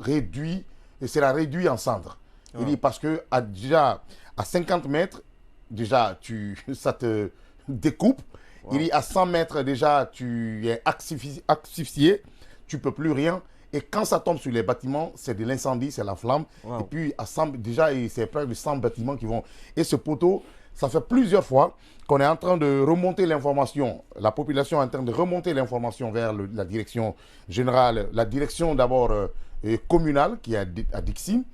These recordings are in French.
réduit, et sera réduit en cendres. Il dit parce que déjà à 50 mètres, déjà ça te découpe. Il dit à 100 mètres déjà tu es asphyxié, tu ne peux plus rien. Et quand ça tombe sur les bâtiments, c'est de l'incendie, c'est la flamme. Et puis à 100, déjà c'est près de 100 bâtiments qui vont. Et ce poteau, ça fait plusieurs fois qu'on est en train de remonter l'information. La population est en train de remonter l'information vers la direction générale, la direction d'abord communale qui est à Dixine.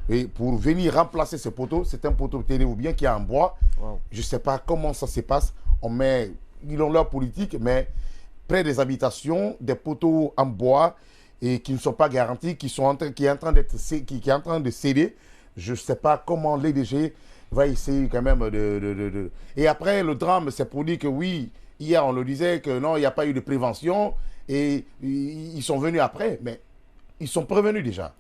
Et pour venir remplacer ce poteau, c'est un poteau, tenez-vous bien, qui est en bois. Je ne sais pas comment ça se passe. Ils ont leur politique, mais près des habitations, des poteaux en bois et qui ne sont pas garantis, qui est en train de céder. Je ne sais pas comment l'EDG va essayer quand même de... Et après, le drame, c'est pour dire que oui, hier on le disait que non, il n'y a pas eu de prévention et ils sont venus après, mais ils sont prévenus déjà.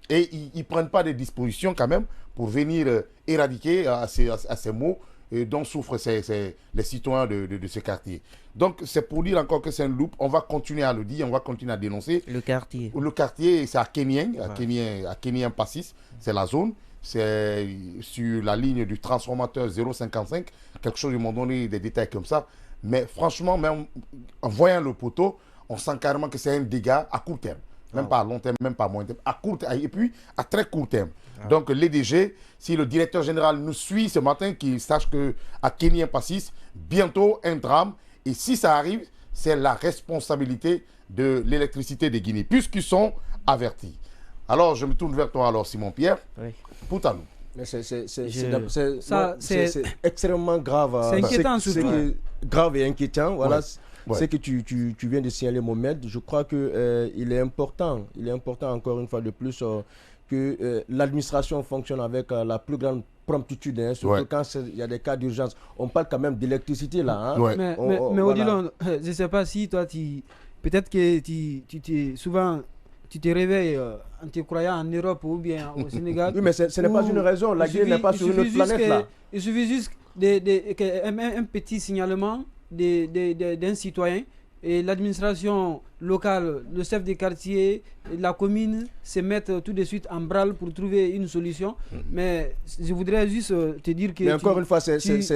Et ils ne prennent pas des dispositions quand même pour venir éradiquer à ces maux dont souffrent les citoyens de ce quartier. Donc c'est pour dire encore que c'est une loupe. On va continuer à le dire, on va continuer à dénoncer. Le quartier. Le quartier, c'est à Kenien, à Kenien Passis, c'est la zone. C'est sur la ligne du transformateur 055, quelque chose, ils m'ont donné des détails comme ça. Mais franchement, même en voyant le poteau, on sent carrément que c'est un dégât à court terme. Même pas à long terme, même pas à moyen terme, à court terme, et puis à très court terme. Donc l'EDG, si le directeur général nous suit ce matin, qu'il sache qu'à Kenien Passis, bientôt un drame. Et si ça arrive, c'est la responsabilité de l'électricité de Guinée, puisqu'ils sont avertis. Alors je me tourne vers toi alors, Simon-Pierre, pour ta loupe. C'est extrêmement grave. C'est inquiétant surtout. Grave et inquiétant, voilà. C'est que tu viens de signaler, Mohamed. Je crois qu'il est important encore une fois de plus que l'administration fonctionne avec la plus grande promptitude, surtout quand il y a des cas d'urgence. On parle quand même d'électricité là. Mais Odilon, je ne sais pas si toi, peut-être que tu souvent... Tu te réveilles en te croyant en Europe ou bien au Sénégal. Oui, mais ce n'est pas une raison. La Guinée n'est pas sur une autre planète là. Il suffit juste un petit signalement d'un citoyen et l'administration locale, le chef de quartier, la commune se mettent tout de suite en branle pour trouver une solution. Mais je voudrais juste te dire que... Mais encore une fois, tu restes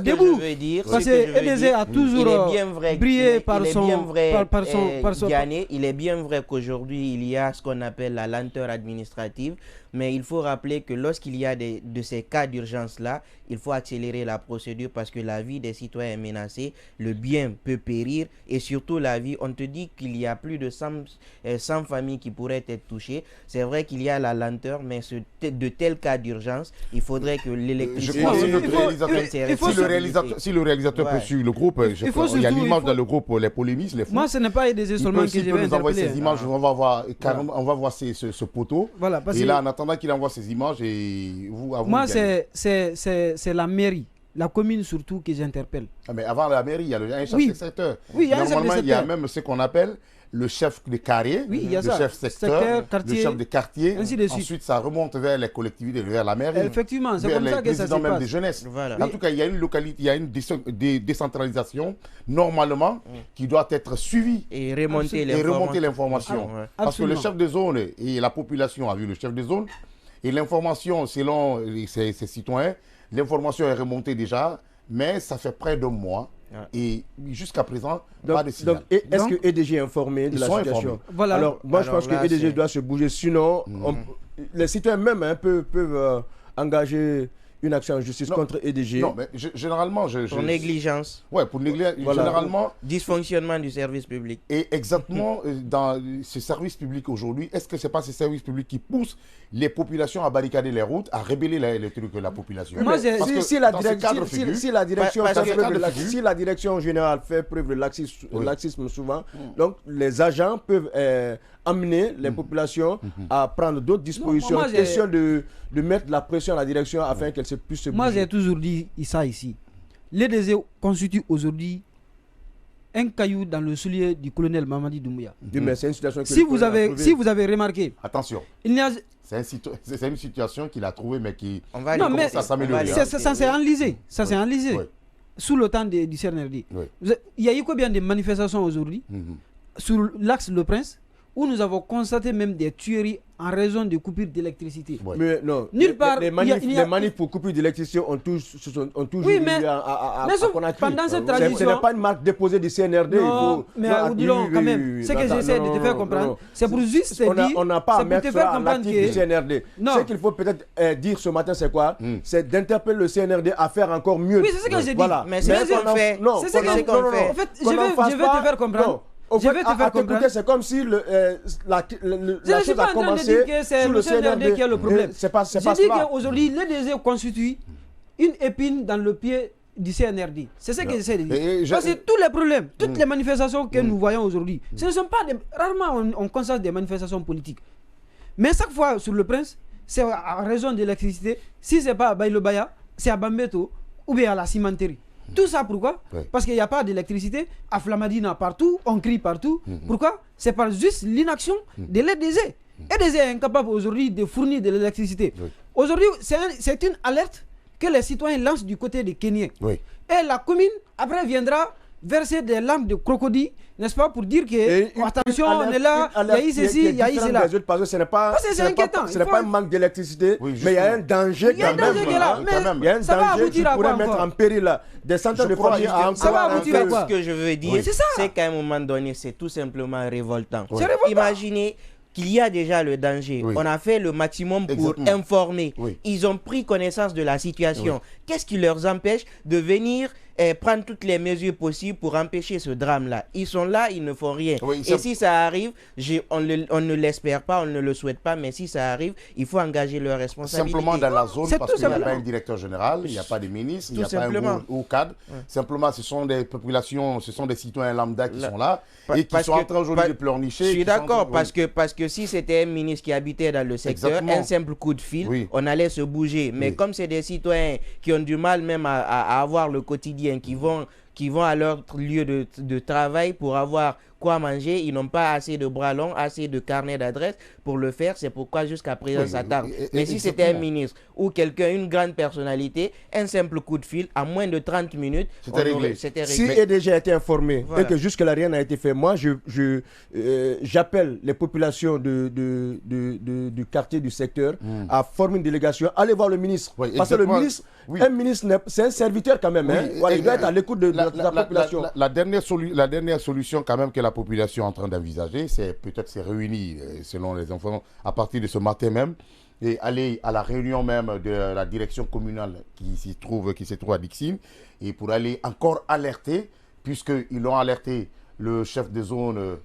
debout. Parce que EDG a toujours brillé par son... Il est bien vrai qu'aujourd'hui, il y a ce qu'on appelle la lenteur administrative. Mais il faut rappeler que lorsqu'il y a de ces cas d'urgence-là, il faut accélérer la procédure parce que la vie des citoyens est menacée, le bien peut périr et surtout la vie, on te dit qu'il y a plus de 100 familles qui pourraient être touchées. C'est vrai qu'il y a la lenteur, mais de tels cas d'urgence, il faudrait que l'électricité... Si le réalisateur peut suivre le groupe, il y a l'image dans le groupe, les polémistes, les fous. Moi, ce n'est pas des seulement que je vais nous envoyer ces images, on va voir ce poteau. Voilà, et là, en attendant qu'il envoie ces images, et vous... Moi, c'est la mairie. La commune surtout que j'interpelle. Mais avant la mairie, il y a un chef de secteur. Oui, normalement, il y a même ce qu'on appelle le chef de carré, le chef secteur, le chef de quartier. Ensuite, ça remonte vers les collectivités, vers la mairie. Effectivement, c'est comme ça que ça se passe. Même de jeunesse. En tout cas, il y a une localité, il y a une décentralisation normalement qui doit être suivie et remonter l'information. Parce que le chef de zone et la population a vu le chef de zone et l'information selon ces citoyens. L'information est remontée déjà, mais ça fait près d'un mois. Et jusqu'à présent, pas de signal. Est-ce que EDG est informé de la situation? Voilà. Alors, moi, je pense que EDG doit se bouger. Sinon, les citoyens même peuvent engager une action en justice contre EDG. Non, mais généralement... Pour négligence. Oui, pour négligence. Voilà. Généralement... Dysfonctionnement du service public. Et exactement, dans ce service public aujourd'hui, est-ce que ce n'est pas ce service public qui pousse les populations à barricader les routes, à rébeller les trucs de la population? Moi, si la direction générale fait preuve de laxisme souvent, donc les agents peuvent amener les populations à prendre d'autres dispositions. Question de mettre la pression à la direction afin qu'elle puisse se bouger. Moi, j'ai toujours dit ça ici. L'EDG constitue aujourd'hui un caillou dans le soulier du colonel Mamadi Doumbouya. Mais c'est une situation si vous avez remarqué... Attention. C'est une situation qu'il a trouvée, mais qui commence à s'améliorer. Ça s'est enlisé. Ça s'est enlisé. Sous le temps du CNRD. Il y a eu combien de manifestations aujourd'hui sur l'axe Le Prince où nous avons constaté même des tueries en raison de coupures d'électricité. Ouais. Mais non, Nulle part, les manifs pour coupure d'électricité ont toujours Oui, mais- eu à Conakry. pendant cette Ce transition- n'est pas une marque déposée du CNRD. Non, mais Oudilon, quand même, ce que j'essaie de te faire comprendre, c'est pour juste te dire, On n'a pas à c'est pour mettre te faire ça à comprendre l'actif que... du CNRD. Non. Ce qu'il faut peut-être dire ce matin, c'est quoi? C'est d'interpeller le CNRD à faire encore mieux. Oui, c'est ce que j'ai dit. Voilà. Mais c'est ce qu'on fait. Non, C'est ce que qu'on j'ai en- non, non, fait. non. En fait, Qu'on je en vais fasse te pas. faire comprendre. Non. Au Je fait, vais te à faire t'écouter, comprendre. c'est comme si la Je ne suis chose pas a en train de commencé dire que c'est sous le CNRD qui a le problème. C'est pas J'ai cela. dit qu'aujourd'hui, le DG constitue une épine dans le pied du CNRD. C'est ce que j'essaie de Et dire. Parce que tous les problèmes, toutes les manifestations que nous voyons aujourd'hui, ce ne sont pas des... Rarement on constate des manifestations politiques. Mais chaque fois sur le Prince, c'est en raison de l'électricité. Si ce n'est pas à Baïlo-Baya, c'est à Bambeto ou bien à la cimenterie. Tout ça pourquoi? Ouais. Parce qu'il n'y a pas d'électricité. À Flamadina partout, on crie partout. Pourquoi? C'est par juste l'inaction de l'EDG. EDG est incapable aujourd'hui de fournir de l'électricité. Oui. Aujourd'hui, c'est une alerte que les citoyens lancent du côté des Kenyans. Oui. Et la commune, après, viendra verser des lampes de crocodile, n'est-ce pas, pour dire que, attention, on est là, il y a eu ceci, il y a eu cela. Parce que ce n'est pas, Parce que c'est inquiétant. ce n'est pas un manque d'électricité, Oui, mais il y a un danger Il y a un quand même. danger qui est là. hein, Mais quand même. Il y a un ça va danger qui aboutir à pourrait quoi mettre encore? en péril des centaines Je de crois familles que à ça va encore aboutir à quoi? Ce que je veux dire, Oui, c'est ça. c'est qu'à un moment donné, c'est tout simplement révoltant. C'est révoltant. Imaginez qu'il y a déjà le danger. Oui. On a fait le maximum pour Exactement. informer. Oui. Ils ont pris connaissance de la situation. Qu'est-ce qui leur empêche de venir prendre toutes les mesures possibles pour empêcher ce drame-là? Ils sont là, ils ne font rien. Oui, Et si ça arrive, on ne l'espère pas, on ne le souhaite pas, mais si ça arrive, il faut engager leurs responsabilités. Simplement dans la zone, C'est parce tout qu'il n'y a simplement. pas un directeur général, il n'y a pas de ministre, il n'y a Tout pas un simplement. haut cadre. Simplement, ce sont des populations, ce sont des citoyens lambda qui Là, sont là et qui parce sont en que- train aujourd'hui pa- de pleurnicher. Je suis qui sont en d'accord, train- parce que si c'était un ministre qui habitait dans le secteur, Exactement. un simple coup de fil, Oui. on allait se bouger. Mais Oui. comme c'est des citoyens qui ont du mal même à avoir le quotidien, qui vont à leur lieu de travail pour avoir quoi manger, ils n'ont pas assez de bras longs, assez de carnet d'adresse pour le faire. C'est pourquoi jusqu'à présent Oui, ça tarde. et- Mais si c'était un exactement. ministre ou quelqu'un, une grande personnalité, un simple coup de fil, à moins de 30 minutes, C'était réglé. c'était Si réglé. EDG a été informé Voilà. et que jusque-là rien n'a été fait, moi j'appelle les populations du quartier, du secteur à former une délégation, aller voir le ministre. Oui, Parce que le exactement. ministre, Oui. un ministre, c'est un serviteur quand même. Oui, hein. Voilà, il doit et- être à l'écoute de la population. La dernière solution quand même que la population est en train d'envisager, c'est peut-être se réunir, selon les enfants, à partir de ce matin même, et aller à la réunion même de la direction communale qui se trouve à Dixine, et pour aller encore alerter, puisqu'ils ont alerté le chef de zone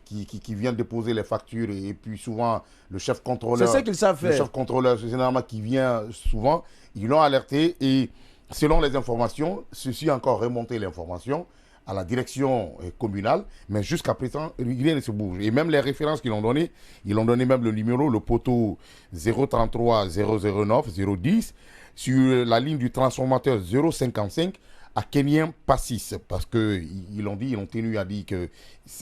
qui vient déposer les factures, et puis souvent le chef contrôleur. C'est ce qu'ils savent Le faire. chef contrôleur, généralement, qui vient souvent, ils l'ont alerté, et selon les informations, ceci a encore remonté l'information à la direction communale, mais jusqu'à présent, rien ne se bouge. Et même les références qu'ils ont données, ils ont donné même le numéro, le poteau 033 009 010, sur la ligne du transformateur 055 à Kenyan Passis, parce qu'ils l'ont dit, ils ont tenu à dire que,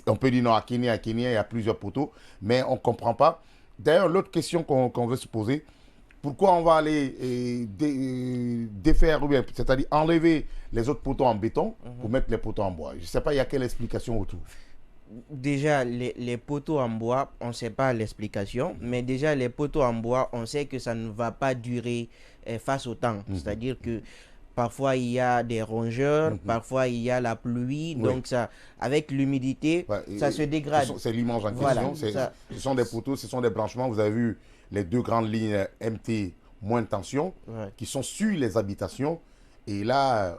on peut dire non, à Kenya, il y a plusieurs poteaux, mais on ne comprend pas. D'ailleurs, l'autre question qu'on veut se poser, pourquoi on va aller défaire, ou bien, c'est-à-dire enlever les autres poteaux en béton pour mettre les poteaux en bois? Je ne sais pas, il y a quelle explication autour? Déjà, les poteaux en bois, on ne sait pas l'explication, mais déjà, les poteaux en bois, on sait que ça ne va pas durer face au temps. C'est-à-dire que parfois, il y a des rongeurs, parfois, il y a la pluie, donc ça, avec l'humidité, Ouais, ça se dégrade. C'est l'image en Voilà, question. ça. Ce sont des poteaux, ce sont des branchements. Vous avez vu les deux grandes lignes MT, moins de tension, Ouais. qui sont sur les habitations. Et là,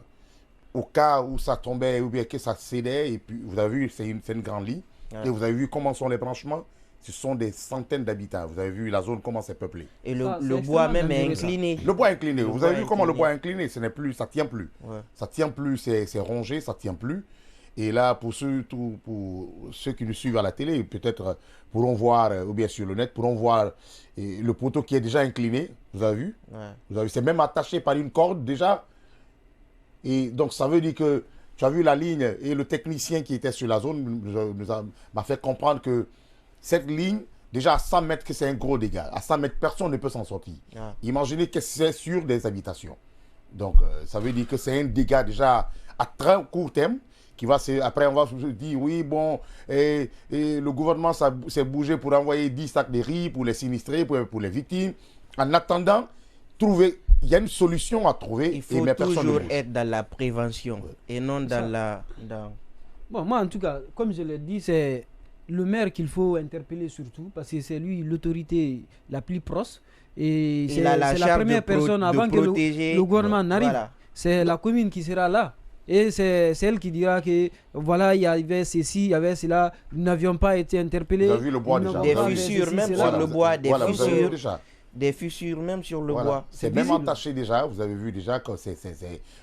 au cas où ça tombait, ou bien que ça cédait, et puis vous avez vu, c'est une grande ligne. Ouais. Et vous avez vu comment sont les branchements. Ce sont des centaines d'habitants. Vous avez vu la zone, comment c'est peuplé. Et Ça, le c'est bois extrêmement même est dangereux, ça. incliné. Le bois incliné. Vous bois avez vu comment le incliné. bois incliné, ce n'est plus, ça tient plus. Ouais. Ça tient plus, c'est rongé, ça tient plus. Et là, pour ceux qui nous suivent à la télé, peut-être pourront voir, ou bien sur le net, pourront voir le poteau qui est déjà incliné. Vous avez vu? Ouais. Vous avez, c'est même attaché par une corde déjà. Et donc, ça veut dire que tu as vu la ligne, et le technicien qui était sur la zone m'a fait comprendre que cette ligne, déjà à 100 mètres, que c'est un gros dégât. À 100 mètres, personne ne peut s'en sortir. Ouais. Imaginez que c'est sur des habitations. Donc, ça veut dire que c'est un dégât déjà à très court terme Après, on va se dire, oui, bon, et le gouvernement s'est bougé pour envoyer 10 sacs de riz pour les sinistrés, pour les victimes. En attendant, il y a une solution à trouver. Il faut toujours être dans la prévention et non dans Bon, moi, en tout cas, comme je l'ai dit, c'est le maire qu'il faut interpeller surtout, parce que c'est lui l'autorité la plus proche. Et c'est la première personne avant que le gouvernement n'arrive. Voilà. C'est la commune qui sera là. Et c'est elle qui dira que voilà, il y avait ceci, il y avait cela, nous n'avions pas été interpellés. Vous avez vu le bois déjà. Des fissures même sur le bois, des fissures même sur le bois. C'est même entaché déjà, vous avez vu déjà que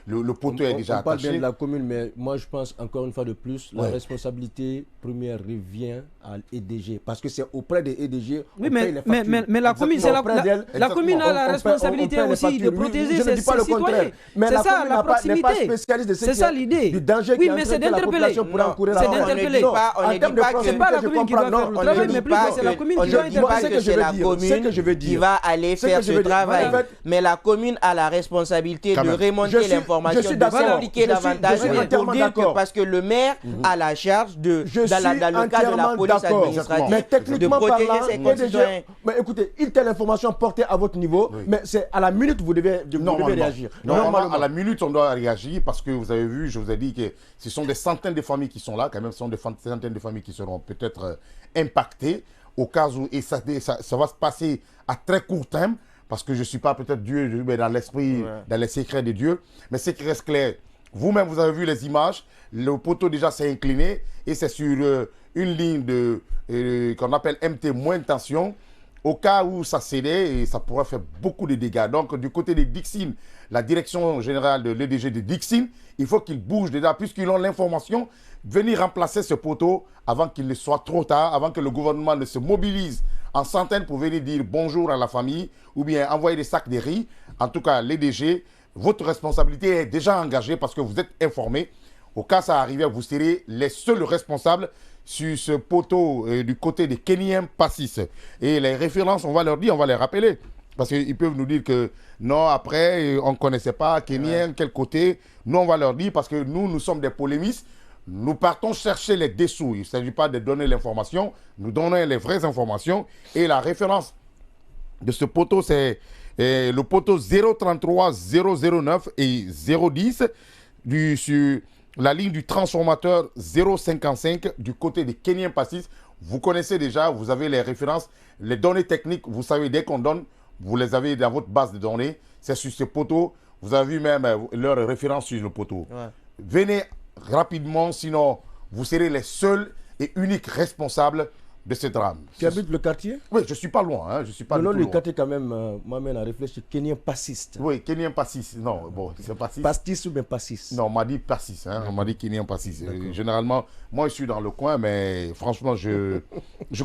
le poteau est déjà attaché. On parle bien de la commune, mais moi je pense encore une fois de plus, la responsabilité première revient à l'EDG. Parce que c'est auprès des EDG. Oui, mais la commune, la commune a la responsabilité aussi de protéger ses citoyens. C'est ça la proximité. C'est ça l'idée. Oui, mais c'est d'interpeller. C'est d'interpeller. On ne dit pas que c'est pas la commune qui doit faire le travail, mais plutôt c'est la commune qui doit interpeller. C'est la commune qui va aller faire ce travail. Mais la commune a la responsabilité de remonter l'information, de s'impliquer davantage pour dire que parce que le maire a la charge dans le cas de la police administrative mais techniquement de protéger ses concitoyens. Mais écoutez, une telle information portée à votre niveau, mais c'est à la minute vous devez réagir. Normalement, à la minute, on doit réagir parce que vous avez vu, je vous ai dit que ce sont des centaines de familles qui sont là, quand même, ce sont des centaines de familles qui seront peut-être impactées au cas où, et ça va se passer à très court terme, parce que je ne suis pas peut-être Dieu, mais dans l'esprit, dans les secrets de Dieu, mais ce qui reste clair, vous-même, vous avez vu les images, le poteau déjà s'est incliné, et c'est sur une ligne qu'on appelle MT moins tension, au cas où ça cédait, et ça pourrait faire beaucoup de dégâts. Donc, du côté des Dixine, la direction générale de l'EDG de Dixine, il faut qu'ils bougent déjà, puisqu'ils ont l'information, venir remplacer ce poteau avant qu'il ne soit trop tard, avant que le gouvernement ne se mobilise en centaines pour venir dire bonjour à la famille ou bien envoyer des sacs de riz. En tout cas, l'EDG, votre responsabilité est déjà engagée parce que vous êtes informé. Au cas où ça arrivait, vous serez les seuls responsables sur ce poteau du côté des Kenyans Passis. Et les références, on va leur dire, on va les rappeler. Parce qu'ils peuvent nous dire que non, après, on ne connaissait pas Kenyans, quel côté. Nous, on va leur dire parce que nous sommes des polémistes. Nous partons chercher les dessous. Il ne s'agit pas de donner l'information. Nous donnons les vraies informations. Et la référence de ce poteau, c'est le poteau 033 009 et 010 sur la ligne du transformateur 055 du côté des Kenyans Passis. Vous connaissez déjà, vous avez les références, les données techniques. Vous savez, dès qu'on donne, vous les avez dans votre base de données. C'est sur ce poteau. Vous avez vu même leur référence sur le poteau. Ouais. Venez rapidement, sinon vous serez les seuls et uniques responsables de ce drame. Tu habites le quartier? Oui, je ne suis pas loin. Hein, je suis pas le nom du quartier quand même m'amène à réfléchir. Kenyans Passis. Oui, Kenyans Passis. Non, bon, c'est Passis. Pastis ou bien Passis? Non, on m'a dit Passis. Hein, on m'a dit Kenyans Passis. Généralement, moi je suis dans le coin, mais franchement, je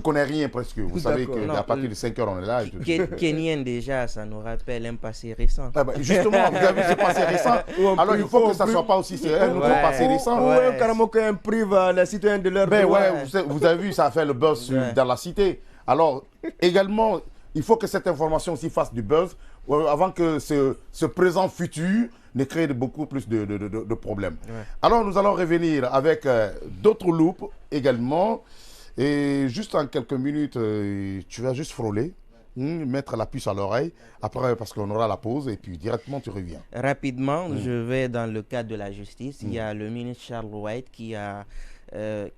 connais rien presque. Vous savez qu'à partir de 5 heures, on est là. Kenyan déjà, ça nous rappelle un passé récent. Ah bah, justement, vous avez vu ce passé récent. Alors il faut que ça ne soit pas aussi un autre passé récent. Ouais, carrément qu'on prive les citoyens de leur droit. Vous avez vu, ça a fait le buzz dans la cité. Alors, également, il faut que cette information aussi fasse du buzz avant que ce présent futur ne crée beaucoup plus de problèmes. Ouais. Alors, nous allons revenir avec d'autres loupes également. Et juste en quelques minutes, tu vas juste frôler, mettre la puce à l'oreille, après parce qu'on aura la pause et puis directement tu reviens. Rapidement, je vais dans le cadre de la justice. Il y a le ministre Charles White qui a...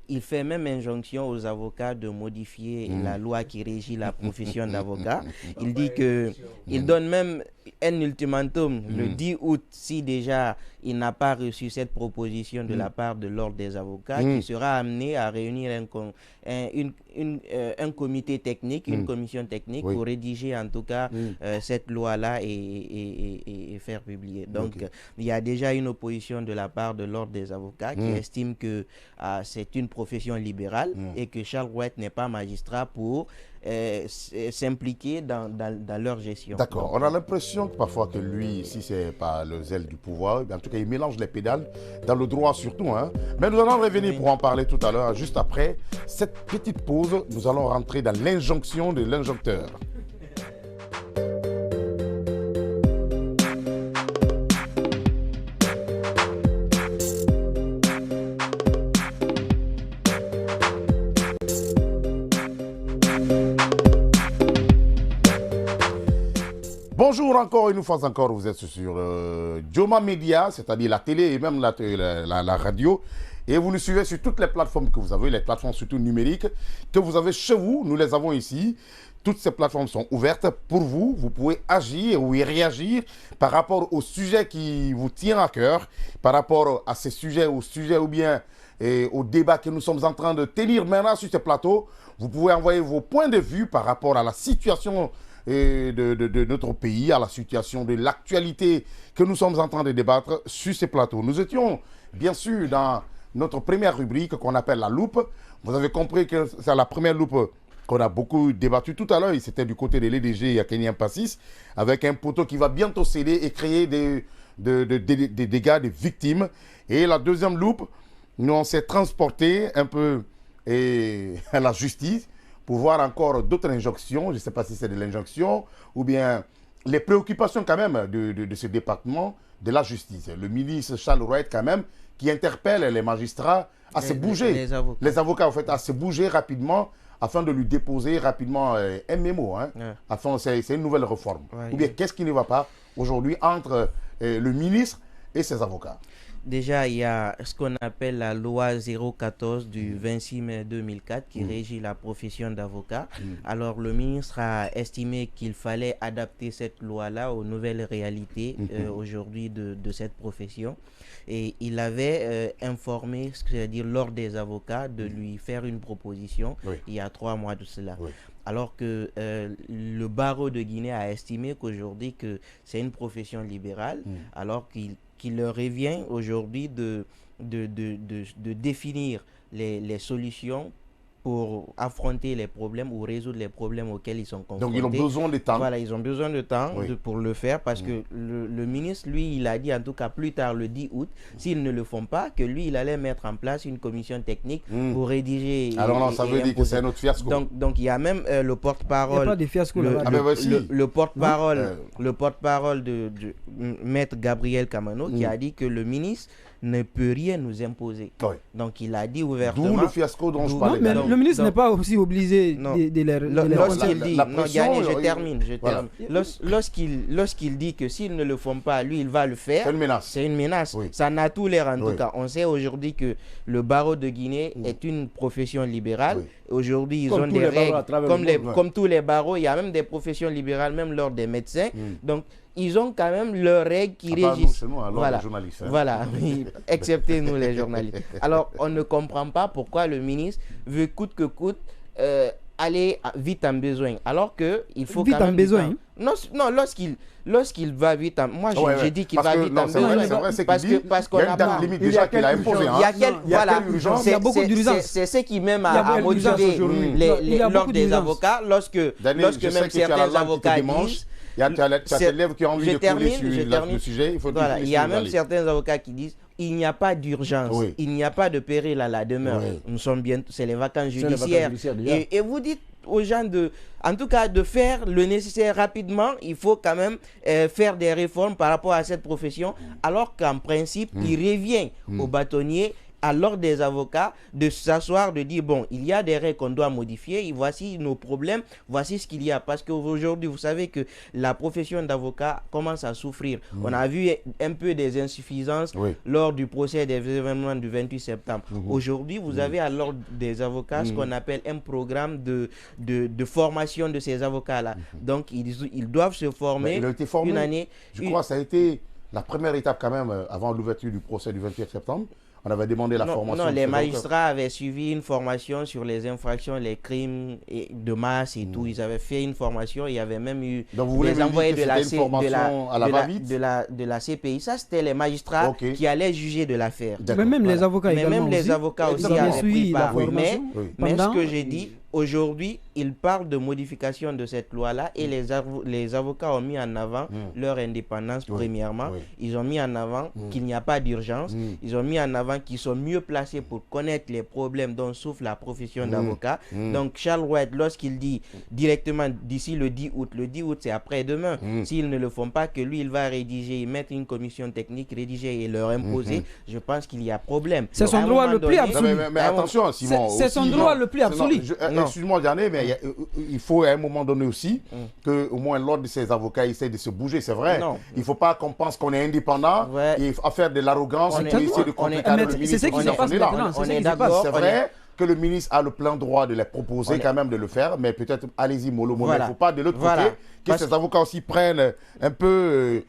il fait même injonction aux avocats de modifier la loi qui régit la profession d'avocat. Il dit qu'il donne même un ultimatum le 10 août si déjà il n'a pas reçu cette proposition de la part de l'ordre des avocats, qui sera amené à réunir un comité technique, une commission technique pour rédiger en tout cas cette loi-là et faire publier. Donc il y a déjà une opposition de la part de l'ordre des avocats qui estime que c'est une profession libérale et que Charles White n'est pas magistrat pour s'impliquer dans leur gestion. D'accord. On a l'impression que parfois que lui, si c'est pas le zèle du pouvoir, en tout cas il mélange les pédales, dans le droit surtout. Hein. Mais nous allons revenir pour en parler tout à l'heure. Juste après cette petite pause, nous allons rentrer dans l'injonction de l'injoncteur. Bonjour encore une fois encore, vous êtes sur Joma Media, c'est-à-dire la télé et même la radio. Et vous nous suivez sur toutes les plateformes que vous avez, les plateformes surtout numériques que vous avez chez vous, nous les avons ici. Toutes ces plateformes sont ouvertes pour vous. Vous pouvez agir ou y réagir par rapport au sujet qui vous tient à cœur, par rapport à ces sujets, ou bien au débat que nous sommes en train de tenir maintenant sur ce plateau. Vous pouvez envoyer vos points de vue par rapport à la situation de notre pays, à la situation de l'actualité que nous sommes en train de débattre sur ces plateaux. Nous étions bien sûr dans notre première rubrique qu'on appelle la loupe. Vous avez compris que c'est la première loupe qu'on a beaucoup débattu tout à l'heure. C'était du côté de l'EDG à Kenyan Passis, avec un poteau qui va bientôt céder et créer des dégâts, des victimes. Et la deuxième loupe, nous on s'est transporté un peu à la justice pour voir encore d'autres injonctions. Je ne sais pas si c'est de l'injonction ou bien les préoccupations quand même de ce département de la justice. Le ministre Charles Wright quand même qui interpelle les magistrats à se bouger, les avocats en fait, à se bouger rapidement afin de lui déposer rapidement un mémo. Hein, afin, c'est une nouvelle réforme. Ou bien qu'est-ce qui ne va pas aujourd'hui entre le ministre et ses avocats? Déjà, il y a ce qu'on appelle la loi 014 du 26 mai 2004 qui régit la profession d'avocat. Alors, le ministre a estimé qu'il fallait adapter cette loi-là aux nouvelles réalités aujourd'hui de cette profession. Et il avait informé, c'est-à-dire l'ordre des avocats, de lui faire une proposition il y a 3 mois de cela. Alors que le barreau de Guinée a estimé qu'aujourd'hui que c'est une profession libérale, alors qu'il leur revient aujourd'hui de définir les solutions pour affronter les problèmes ou résoudre les problèmes auxquels ils sont confrontés. Donc ils ont besoin de temps. Voilà, ils ont besoin de temps pour le faire parce que le ministre, lui, il a dit en tout cas plus tard le 10 août, s'ils ne le font pas, que lui, il allait mettre en place une commission technique pour rédiger. Alors non, ça veut dire que c'est un autre fiasco. Donc il y a même le porte-parole. Il n'y a pas de fiasco là-bas. Le porte-parole de Maître Gabriel Kamano qui a dit que le ministre ne peut rien nous imposer. Donc il a dit ouvertement. D'où le fiasco dont je parlais. Mais le ministre n'est pas aussi obligé de les lorsqu'il dit, je termine. Lorsqu'il dit que s'ils ne le font pas, lui il va le faire. C'est une menace. C'est une menace. Ça n'a tout l'air en tout cas. On sait aujourd'hui que le barreau de Guinée est une profession libérale. Aujourd'hui, ils ont des règles. Comme tous les barreaux, il y a même des professions libérales, même l'ordre des médecins. Donc, ils ont quand même leurs règles qui régissent. Nous, voilà, les journalistes, hein. Voilà, excepté nous les journalistes. Alors, on ne comprend pas pourquoi le ministre veut coûte que coûte aller vite en besoin. Alors qu'il faut vite quand même... en besoin Non, lorsqu'il va vite en... Moi, j'ai dit qu'il va vite en besoin. Parce qu'on a pas... limite déjà qu'il a imposé. Il y a beaucoup d'urgence. C'est ce qui même a motivé l'ordre des avocats lorsque même certains avocats disent... Il y a tes lèvres qui ont envie de couler sur le sujet. Il y a même certains avocats qui disent il n'y a pas d'urgence, il n'y a pas de péril à la demeure. Nous sommes bientôt, c'est les vacances judiciaires. Et vous dites aux gens en tout cas de faire le nécessaire rapidement. Il faut quand même faire des réformes par rapport à cette profession, alors qu'en principe, il revient aux bâtonniers, à l'ordre des avocats, de s'asseoir, de dire bon, il y a des règles qu'on doit modifier, et voici nos problèmes, voici ce qu'il y a. Parce qu'aujourd'hui, vous savez que la profession d'avocat commence à souffrir. On a vu un peu des insuffisances lors du procès des événements du 28 septembre. Aujourd'hui, vous avez à l'ordre des avocats ce qu'on appelle un programme de formation de ces avocats-là. Donc, ils doivent se former une année. Je crois que ça a été la première étape quand même avant l'ouverture du procès du 28 septembre. On avait demandé la formation. Non, les magistrats avaient suivi une formation sur les infractions, les crimes de masse et tout. Ils avaient fait une formation. Il y avait même eu des envoyés de la CPI. Ça, c'était les magistrats qui allaient juger de l'affaire. Mais même les avocats également. Mais même les avocats aussi avaient pris part. Mais ce que j'ai dit, aujourd'hui, ils parlent de modification de cette loi-là et les avocats ont mis en avant leur indépendance premièrement. Ils ont mis en avant qu'il n'y a pas d'urgence. Ils ont mis en avant qu'ils sont mieux placés pour connaître les problèmes dont souffre la profession d'avocat. Donc Charles Wright, lorsqu'il dit directement d'ici le 10 août c'est après-demain, s'ils ne le font pas, que lui il va rédiger, mettre une commission technique, rédiger et leur imposer, je pense qu'il y a problème. C'est son droit le plus absolu. Mais attention Simon. C'est son droit le plus absolu. excuse-moi, Diané, mais il faut à un moment donné aussi que au moins l'ordre de ces avocats essaie de se bouger, c'est vrai. Il ne faut pas qu'on pense qu'on est indépendant et à faire de l'arrogance pour essayer de contrecarrer le ministre. C'est ce qui se passe maintenant. On est d'accord. C'est vrai que le ministre a le plein droit de les proposer quand même de le faire, mais peut-être, allez-y, mollo, il ne faut pas de l'autre côté que ces avocats aussi prennent un peu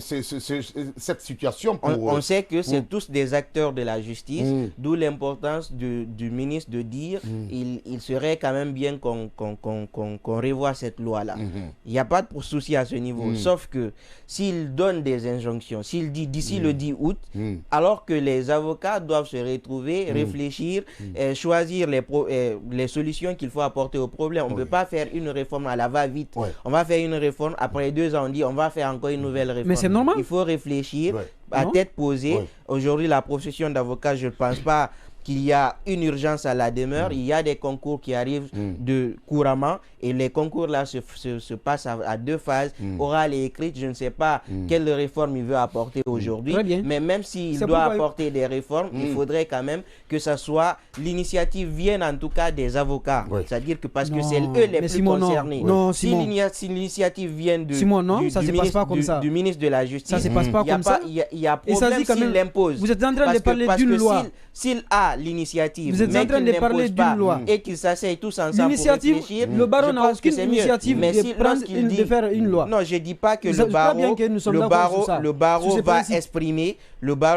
cette situation pour... On sait que c'est tous des acteurs de la justice, d'où l'importance du ministre de dire il serait quand même bien qu'on revoie cette loi-là. Il n'y a pas de souci à ce niveau, sauf que s'il donne des injonctions, s'il dit d'ici le 10 août, alors que les avocats doivent se retrouver, réfléchir, choisir les solutions qu'il faut apporter au problème. On ne peut pas faire une réforme à la va-vite. On va faire une réforme, après 2 ans, on dit on va faire encore une nouvelle réforme. Mais c'est normal. Il faut réfléchir à tête posée. Aujourd'hui, la profession d'avocat, je ne pense pas qu'il y a une urgence à la demeure. Il y a des concours qui arrivent couramment et les concours là se passent à 2 phases, orale et écrite. Je ne sais pas quelle réforme il veut apporter aujourd'hui, mais même s'il doit apporter des réformes, il faudrait quand même que ça soit l'initiative vienne en tout cas des avocats, c'est-à-dire que parce que c'est eux les plus concernés. Si l'initiative vient du ministre de la Justice, ça se passe pas comme ça. Il y a problème s'il l'impose. Vous êtes en train de parler d'une loi. S'il a l'initiative, vous êtes en train de parler d'une loi et qu'ils s'asseyent tous ensemble pour réfléchir, le barreau n'a aucune initiative de faire une loi. Non, je ne dis pas que le barreau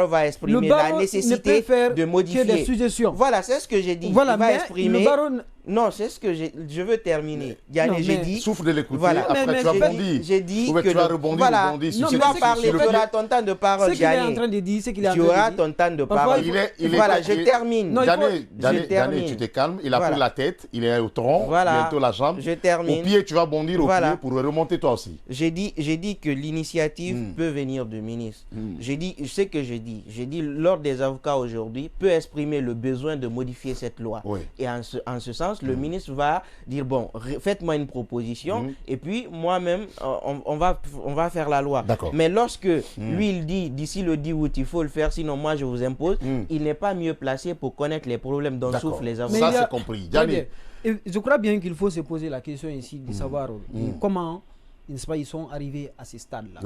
va exprimer la nécessité de modifier. Des suggestions. Voilà, c'est ce que j'ai dit. Voilà, il va exprimer. Non, c'est ce que je veux terminer. J'ai dit. Souffle de l'écouter. Après, tu as bondi. J'ai dit que tu vas rebondir. Tu vas parler, tu auras ton temps de parole. Ce qu'il est en train de dire, c'est qu'il est en train de dire. Tu auras ton temps de parole. Voilà, je termine. Diané, tu te calmes. Il a pris la tête, il est au tronc, bientôt la jambe. Je termine. Au pied, tu vas bondir au pied pour remonter toi aussi. J'ai dit que l'initiative peut venir du ministre. J'ai dit, ce que j'ai dit. J'ai dit, l'ordre des avocats aujourd'hui peut exprimer le besoin de modifier cette loi. Et en ce sens, le ministre va dire, bon, faites-moi une proposition et puis moi-même, on va faire la loi. Mais lorsque lui, il dit, d'ici le 10 août, il faut le faire, sinon moi, je vous impose, il n'est pas mieux placé pour connaître les problèmes dont souffrent les avocats. Ça, c'est compris. Je crois bien qu'il faut se poser la question ici de savoir comment ils sont arrivés à ce stade-là.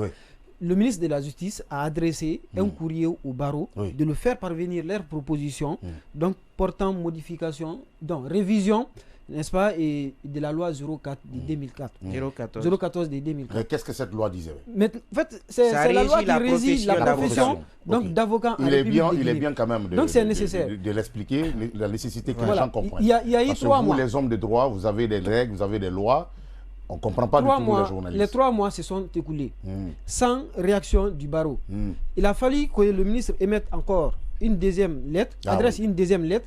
Le ministre de la Justice a adressé un courrier au barreau de le faire parvenir leurs propositions, donc portant modification, donc révision, n'est-ce pas, et de la loi 04 de 2004. 014 de 2004. Qu'est-ce que cette loi disait? Mais en fait, c'est la loi qui régit la profession d'avocat. Il est bien quand même de l'expliquer, la nécessité que les gens comprennent. Il y a eu 3 mois. Vous, les hommes de droit, vous avez des règles, vous avez des lois. On ne comprend pas du tout les journalistes. Les 3 mois se sont écoulés sans réaction du barreau. Il a fallu que le ministre émette encore une deuxième lettre, adresse une deuxième lettre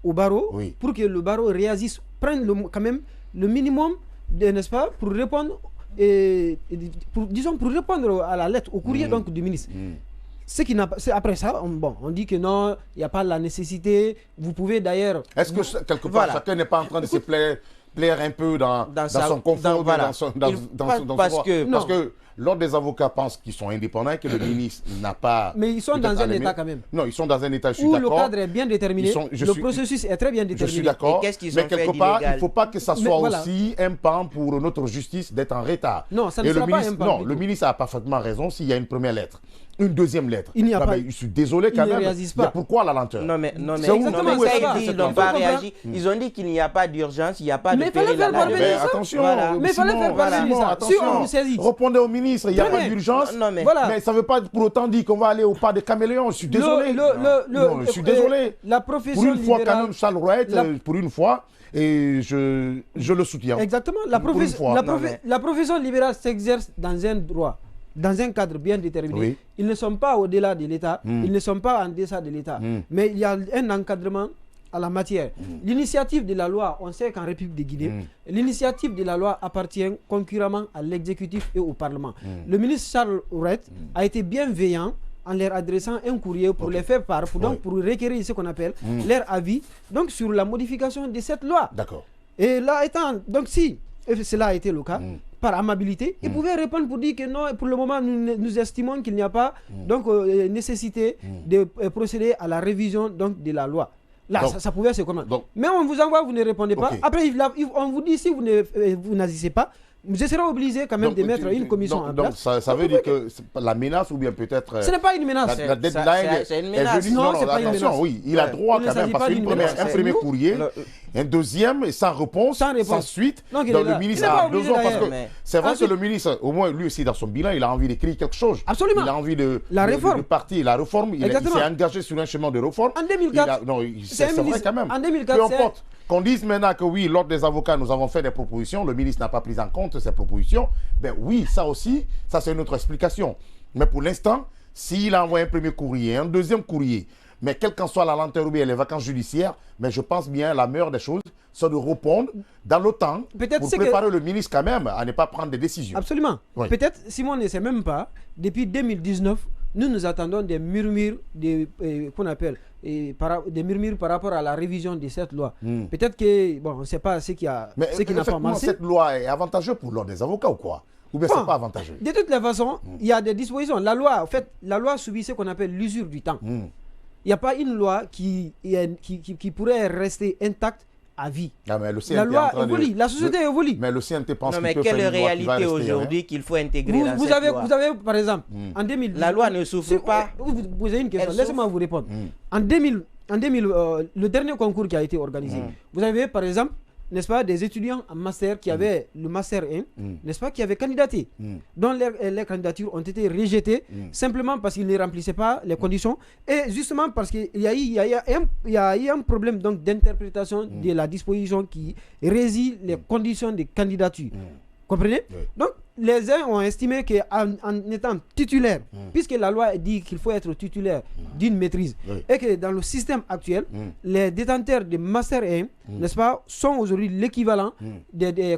au barreau pour que le barreau réagisse, prenne quand même le minimum, n'est-ce pas, pour répondre, pour répondre à la lettre, au courrier donc, du ministre. Après ça, on dit que non, il n'y a pas la nécessité. Vous pouvez d'ailleurs... Est-ce que quelque part, chacun n'est pas en train de se plaire un peu dans son confort, parce que l'ordre des avocats pense qu'ils sont indépendants, que le ministre n'a pas... Mais ils sont dans un état quand même. Non, ils sont dans un état, je suis d'accord. Où le cadre est bien déterminé, le processus est très bien déterminé. Je suis d'accord, mais quelque part, il ne faut pas que ça soit aussi un pan pour notre justice d'être en retard. Non, ça ne sera pas un pan. Non, le ministre a parfaitement raison s'il y a une première lettre. Une deuxième lettre. Il n'y a pas. Je suis désolé quand même. Pourquoi la lenteur? Non, mais ils n'ont pas réagi. Ils ont dit qu'il n'y a pas d'urgence, il n'y a pas de péril à la demeure. Attention, mais il fallait faire parvenir ça. Attention, répondez au ministre, il n'y a pas d'urgence. Mais ça ne veut pas pour autant dire qu'on va aller au pas de caméléon. Je suis désolé. Je suis désolé. La profession pour une fois libérale, quand même, Charles Rouet, pour une fois, et je le soutiens. Exactement. La profession libérale s'exerce dans un droit, dans un cadre bien déterminé. Ils ne sont pas au-delà de l'État, ils ne sont pas en deçà de l'État. Mais il y a un encadrement à la matière. L'initiative de la loi, on sait qu'en République de Guinée, l'initiative de la loi appartient concurremment à l'exécutif et au Parlement. Le ministre Charles Rouet a été bienveillant en leur adressant un courrier pour les faire part, pour requérir ce qu'on appelle leur avis donc, sur la modification de cette loi. D'accord. Et là étant, donc si cela a été le cas, par amabilité, ils pouvaient répondre pour dire que non, pour le moment, nous estimons qu'il n'y a pas donc, nécessité de procéder à la révision donc, de la loi. Là, Donc, ça pouvait se comprendre. donc- Mais on vous envoie, vous ne répondez pas. Ok. Après, on vous dit si vous n'agissez pas, je serai obligé quand même Donc, de mettre une commission en donc, place. ça veut dire que la menace ou bien peut-être... Ce n'est pas une menace. La deadline c'est une est menace. venue. Non, c'est pas une attention, menace. oui, il a droit Il ne quand même, s'agit parce pas qu'un d'une menace. premier Nous- courrier, Alors, un deuxième et sans réponse, sans suite. Donc, il Donc est là. le ministre Il n'est pas a obligé besoin, parce d'ailleurs. que Mais- c'est vrai Ensuite- que le ministre, au moins lui aussi dans son bilan, il a envie d'écrire quelque chose. Absolument. Il a envie de La réforme. de partir, la réforme, il Exactement. s'est engagé sur un chemin de réforme. En 2004, c'est vrai ministre- quand même. en 2004, Peu c'est- importe. Qu'on dise maintenant que oui, l'ordre des avocats, nous avons fait des propositions, le ministre n'a pas pris en compte ces propositions, ben oui, ça aussi, ça c'est une autre explication. Mais pour l'instant, s'il a envoyé un premier courrier, un deuxième courrier, mais quelle qu'en soit la lenteur ou bien les vacances judiciaires, mais je pense bien la meilleure des choses, c'est de répondre dans le temps Peut-être pour c'est que- préparer le ministre quand même à ne pas prendre des décisions. Absolument. Oui. Peut-être, Simon ne sait même pas, depuis 2019, nous attendons des murmures, qu'on appelle, des murmures par rapport à la révision de cette loi. Peut-être que, bon, on ne sait pas ce qui n'a Mais pas effectivement, marché. cette loi est avantageuse pour l'ordre des avocats ou quoi? Ou bien Bon, c'est pas avantageux? De toutes les façons, il y a des dispositions. La loi, en fait, la loi subit ce qu'on appelle l'usure du temps. Il n'y a pas une loi qui pourrait rester intacte à vie. Ah, mais le CNT La est en loi train de- évolue, la société évolue. Mais le CNT pense Non, qu'il mais peut quelle faire une loi qui va réalité rester, aujourd'hui qu'il faut intégrer dans Vous cette avez, loi? vous avez, par exemple, en 2010... La loi ne souffre pas. Vous avez une question, Elle laissez-moi souffre. vous répondre. En 2000, le dernier concours qui a été organisé, vous avez, par exemple, n'est-ce pas, des étudiants en master qui avaient le master 1, n'est-ce pas, qui avaient candidaté, dont les candidatures ont été rejetées simplement parce qu'ils ne remplissaient pas les conditions et justement parce qu'il y a eu un problème donc d'interprétation de la disposition qui régit les conditions de candidature. Comprenez? Oui. Donc, les uns ont estimé qu'en étant titulaire, puisque la loi dit qu'il faut être titulaire d'une maîtrise, Oui. et que dans le système actuel, les détenteurs de Master 1, n'est-ce pas, sont aujourd'hui l'équivalent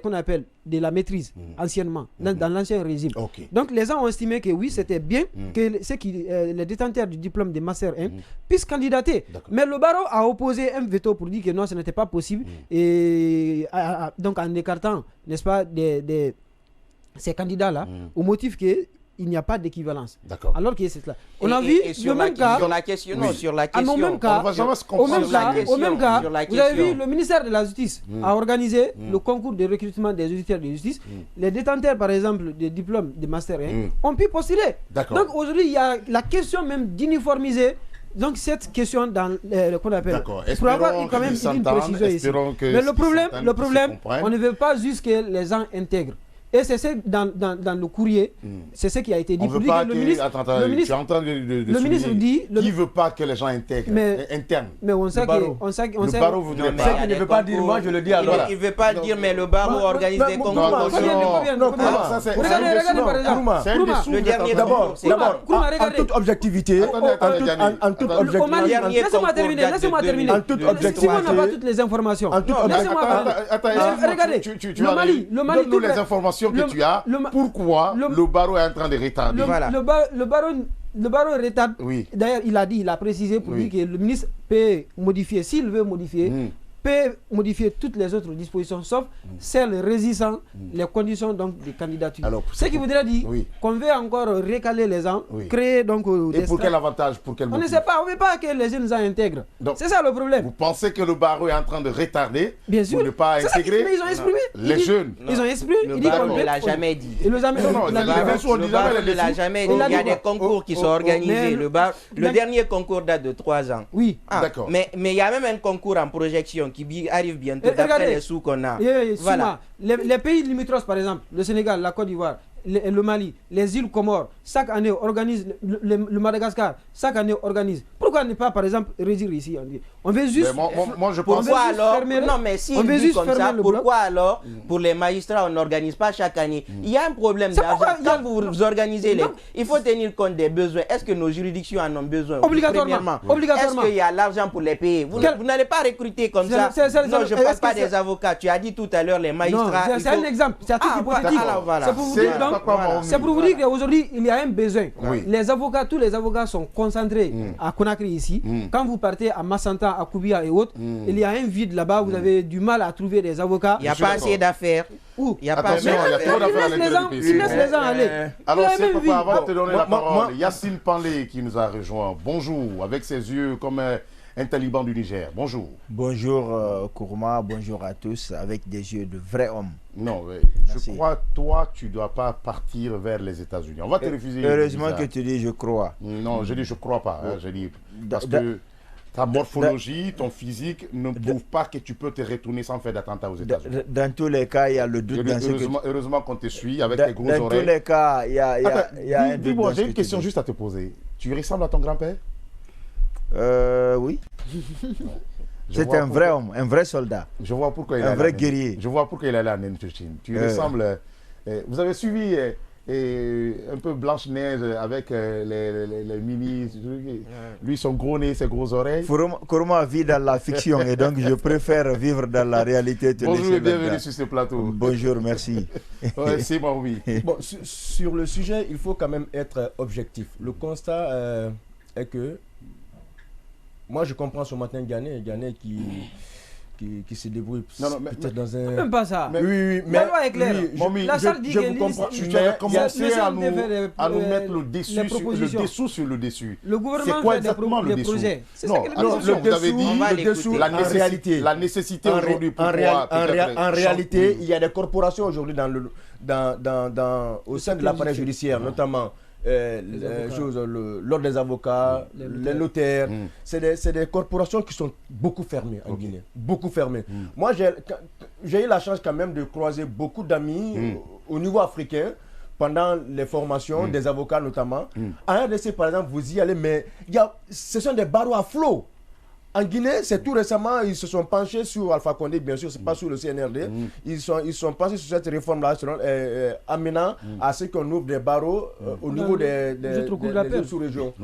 qu'on appelle de la maîtrise, anciennement, dans l'ancien régime. Ok. Donc, les gens ont estimé que oui, c'était bien que les détenteurs du diplôme de Master 1 puissent candidater. D'accord. Mais le barreau a opposé un veto pour dire que non, ce n'était pas possible, et donc en écartant, n'est-ce pas, ces candidats-là, au motif qu'il n'y a pas d'équivalence. D'accord. Alors que c'est cela. On Et- a et- vu et le sur même cas. sur la question, non, Oui. sur la À question. mon même cas, On va jamais se Au comprendre. même Sur la cas, question, au même cas, sur la vous avez vu, question. le ministère de la Justice a organisé le concours de recrutement des auditeurs de justice. Les détenteurs, par exemple, des diplômes de Master 1 ont pu postuler. D'accord. Donc aujourd'hui, il y a la question même d'uniformiser. Donc cette question dans qu'on appelle D'accord. pour avoir Espérons quand même qu'ils une s'entendent, précision ici. espérons que Mais le qu'ils problème, s'entendent, le qu'ils se problème, comprennent. on ne veut pas juste que les gens intègrent. Et c'est ce dans le courrier, c'est ce qui a été dit. On veut Pour dire pas que que... le ministre, Attends, le tu ministre- es en train de le ministre souligner. dit- Qui veut pas que les gens intègrent Mais- interne. mais on sait que barreau. on sait Le barreau voudrait mais pas. il y a qui ne des veut pas dire, concours. moi, je le dis alors. Il ne veut pas le dire, mais le barreau organise des concours. non, aujourd'hui. non. Regardez, ça, c'est- regardez c'est un par exemple. Nkrumah. C'est un Nkrumah. dessous Le que dernier t'as entendu. D'abord, Nkrumah, en regardez. toute objectivité, Attendez, Gianni. en toute Attendez. Au Mali, objectivité, dernier laissez-moi concours terminer, date de laissez-moi terminer. 2000. En toute Simon objectivité. n'a pas toutes les informations. En toute Non, objectivité. laissez-moi parler. Attends, Regardez, tu le as Mali, donne-nous tout les près- informations que le- tu as. le- Pourquoi le- le barreau est en train de retarder? Voilà. Le barreau retarde. Oui. D'ailleurs, il a précisé pour Oui. dire que le ministre peut modifier, s'il veut modifier, peut modifier toutes les autres dispositions, sauf celles régissant les conditions donc de candidature. Alors, Ce qui voudrait dire Oui. qu'on veut encore recaler les gens, Oui. créer donc Et des pour quel strates. avantage? Pour quel On ne motif? sait pas, on ne veut pas que les jeunes gens intègrent. Donc, C'est ça le problème. Vous pensez que le barreau est en train de retarder Bien sûr. pour ne pas C'est ça intégrer mais ils ont exprimé. les Ils disent- jeunes? Ils ont exprimé. Le Ils disent barreau qu'on ne l'a peut- jamais dit. Il nous a mis- Non, non, il a les dit- réseaux, on Le dit barreau jamais les ne l'a dessous. jamais dit. Il a Il y a dit- des concours qui sont oh, organisés. mais- Le dernier concours date de 3 ans. Oui. Ah, D'accord. Mais il y a même un concours en projection qui arrive bientôt, Et d'après regardez. les sous qu'on a. Voilà. Les pays limitrophes, par exemple, le Sénégal, la Côte d'Ivoire, le Mali, les îles Comores, chaque année organisent, le Madagascar, chaque année organise. Pourquoi ne pas, par exemple, réduire ici? On veut juste. Mais moi, je pense... Pourquoi On veut juste alors fermer le- Non, mais on s'il veut dit juste comme fermer ça, le bloc. pourquoi alors pour les magistrats on n'organise pas chaque année? Il y a un problème C'est d'argent. pourquoi il y a- Quand vous organisez les... Donc- il faut tenir compte des besoins. Est-ce que nos juridictions en ont besoin? Obligatoirement. Premièrement. Obligatoirement. Est-ce qu'il y a l'argent pour les payer? Vous Quel- n'allez pas recruter comme C'est- ça. c'est- Non, je ne est-ce parle que pas c'est- des avocats. Tu as dit tout à l'heure les Non, magistrats. c'est il c'est faut- un exemple. C'est un truc Ah, hypothétique. voilà, voilà. C'est pour vous C'est dire donc. pas moi, C'est pour vous dire qu'aujourd'hui, il y a un besoin. Oui. Les avocats, tous les avocats sont concentrés à Conakry ici. Quand vous partez à Massanta, à Koubia et autres, il y a un vide là-bas. Vous avez du mal à trouver des avocats. Il n'y a Je suis pas d'accord. assez d'affaires. Où Il n'y a pas Attention, assez il y a d'affaires. trop d'affaires à Il laisse les l'intérieur gens- du il pays. laisse les gens aller. Alors, Il a c'est même pourquoi, vu. avant de te donner Moi- la parole, moi- Yacine Panlé qui nous a rejoint. Bonjour, avec ses yeux comme un taliban du Niger. Bonjour. Bonjour Kourma, bonjour à tous, avec des yeux de vrai homme. Non, je crois, toi, tu ne dois pas partir vers les États-Unis. On va te refuser. Heureusement que tu dis je crois. Non, je dis je crois pas. Hein, je dis, parce que ta morphologie, ton physique ne prouve pas que tu peux te retourner sans faire d'attentat aux États-Unis. Dans tous les cas, il y a le doute dans ce que... Heureusement qu'on te suit avec tes gros oreilles. Dans tous les cas, il y a un doute. Dis-moi, j'ai une question juste à te poser. Tu ressembles à ton grand-père? Oui. C'est un vrai homme, un vrai soldat. Je vois pourquoi il est un vrai guerrier. Je vois pourquoi il est là à Nentuchine. Tu ressembles... vous avez suivi un peu Blanche-Neige avec les mini... Lui, son gros nez, ses gros oreilles. Kourma vit dans la fiction et donc je préfère vivre dans la réalité. Bonjour et bienvenue sur ce plateau. Bonjour, merci. C'est moi, oui. Bon, sur le sujet, il faut quand même être objectif. Le constat est que moi, je comprends ce matin Ghané qui se débrouille peut-être dans un... Même pas ça. Mais, oui, mais... La loi est claire. La salle dit je vous comprends. Tu avais commencé à nous mettre le dessous sur le dessus. Le gouvernement c'est quoi exactement le dessous? Non, vous avez dit la nécessité aujourd'hui pour en réalité, il y a des corporations aujourd'hui au sein de l'appareil judiciaire, notamment l'ordre des avocats, les notaires. C'est des corporations qui sont beaucoup fermées en Guinée. Beaucoup fermées. Moi, j'ai eu la chance quand même de croiser beaucoup d'amis au niveau africain pendant les formations des avocats notamment. En RDC, par exemple, vous y allez, mais ce sont des barreaux à flot. En Guinée, c'est tout récemment, ils se sont penchés sur Alpha Condé, bien sûr, c'est pas sur le CNRD. Ils sont penchés sur cette réforme-là, amenant à ce qu'on ouvre des barreaux au niveau des sous-régions.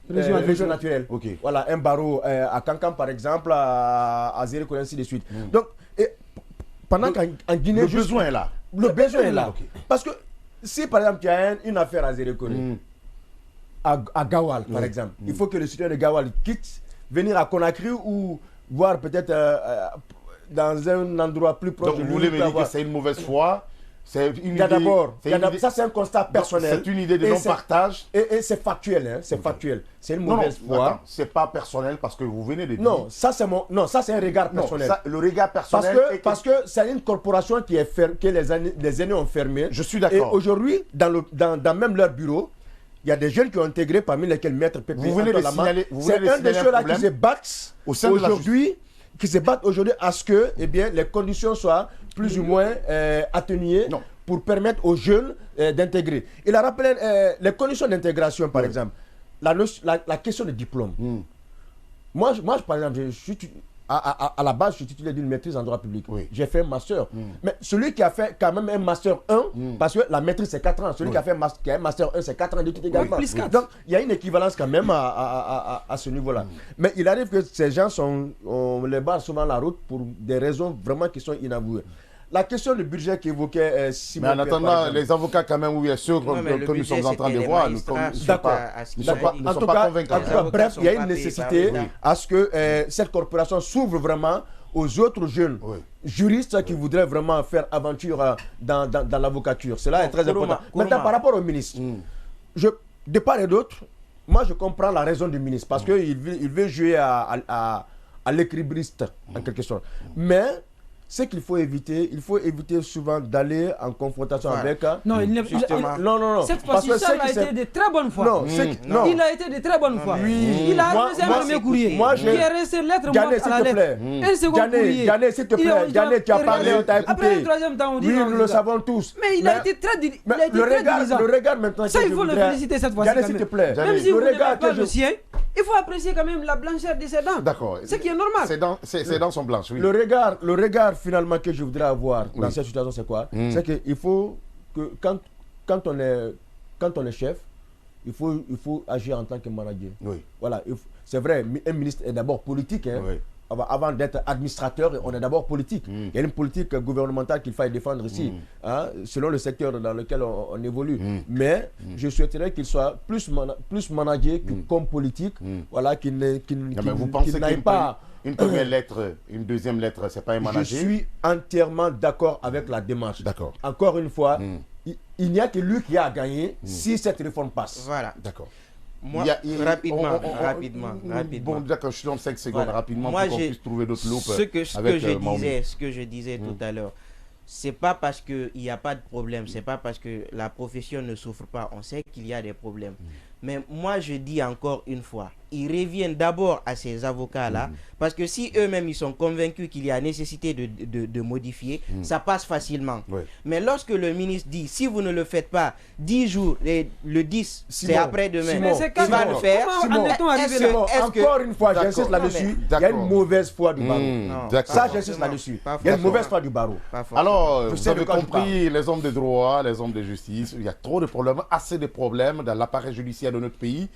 Région naturelle. Voilà, un barreau à Kankan, par exemple, à Zéréko, ainsi de suite. Donc, pendant qu'en Guinée... Le besoin est là. Le besoin est là. Parce que si, par exemple, il y a une affaire à Zéréko, à Gawal, par exemple, il faut que le citoyen de Gawal quitte, venir à Conakry ou voir peut-être dans un endroit plus proche. Donc vous voulez me dire que c'est une mauvaise foi? Ça c'est un constat personnel. C'est une idée de non-partage. Et c'est factuel, hein, c'est factuel. C'est une mauvaise foi. C'est pas personnel parce que vous venez de dire. Non, ça c'est un regard personnel. Le regard personnel. Parce que c'est une corporation qui est que les aînés ont fermé. Je suis d'accord. Et aujourd'hui, dans même leur bureau, il y a des jeunes qui ont intégré, parmi lesquels Maître Pépé. Vous venez de signaler. C'est un de ceux-là qui se battent aujourd'hui, à ce que les conditions soient plus ou moins atténuées pour permettre aux jeunes d'intégrer. Il a rappelé les conditions d'intégration, par exemple, la question des diplômes. Moi, par exemple, à la base, je suis titulaire d'une maîtrise en droit public. J'ai fait un master. Mais celui qui a fait quand même un master 1, parce que la maîtrise c'est 4 ans, celui qui a fait un master 1, c'est 4 ans d'études également. Donc, il y a une équivalence quand même à ce niveau-là. Mais il arrive que ces gens on les barre souvent la route pour des raisons vraiment qui sont inavouées. La question du budget qu'évoquait Simon. Mais en attendant, les avocats, quand même, ceux que nous sommes en train de voir, ils ne sont pas convaincants. Bref, il y a une nécessité à ce que cette corporation s'ouvre vraiment aux autres jeunes juristes qui voudraient vraiment faire aventure dans l'avocature. Cela est très important. Maintenant, par rapport au ministre, de part et d'autre, moi je comprends la raison du ministre parce qu'il veut jouer à l'équilibriste en quelque sorte. Mais ce qu'il faut éviter souvent d'aller en confrontation avec... Non, non. Cette fois-ci, ça a été de très bonne foi. Non, il a été de très bonne foi. Oui. Il a reçu un premier courrier qui est resté lettre morte à la lettre. Un second courrier. Ghané, s'il te plaît. Ghané, tu as parlé, on t'a écouté. Après le troisième temps, on dit... Oui, nous le savons tous. Mais il a été très divisant. Le regard maintenant... Ça, il faut le féliciter cette fois-ci. Ghané, s'il te plaît. Même si vous n'avez pas le sien, il faut apprécier quand même la blancheur de ses dents. D'accord. Ce qui est normal. Ses dents sont blanches, oui. Le regard finalement que je voudrais avoir dans cette situation, c'est quoi? C'est qu'il faut que quand on est chef, il faut agir en tant que manager. Voilà, c'est vrai, un ministre est d'abord politique. Hein. Avant d'être administrateur, on est d'abord politique. Il y a une politique gouvernementale qu'il faille défendre ici, selon le secteur dans lequel on évolue. Mais je souhaiterais qu'il soit plus manager comme politique, voilà, qu'il n'aille pas... Une première lettre, une deuxième lettre, c'est pas un manager. Je suis entièrement d'accord avec la démarche. D'accord. Encore une fois, il n'y a que lui qui a gagné si cette réforme passe. Voilà. D'accord. Moi, rapidement. Bon, d'accord, je te donne 5 secondes rapidement moi, pour qu'on puisse trouver d'autres loupes. Ce que je disais tout à l'heure, c'est pas parce qu'il n'y a pas de problème, c'est pas parce que la profession ne souffre pas, on sait qu'il y a des problèmes. Mais moi, je dis encore une fois, ils reviennent d'abord à ces avocats-là, parce que si eux-mêmes, ils sont convaincus qu'il y a nécessité de modifier, ça passe facilement. Ouais. Mais lorsque le ministre dit, si vous ne le faites pas, 10 jours, et le 10, c'est après-demain, il va le faire. Encore une fois, j'insiste là-dessus, il y a une mauvaise foi du barreau. Ça, j'insiste là-dessus. Il y a une mauvaise foi du barreau. Alors, vous avez compris, les hommes de droit, les hommes de justice, il y a trop de problèmes, assez de problèmes dans l'appareil judiciaire de notre pays.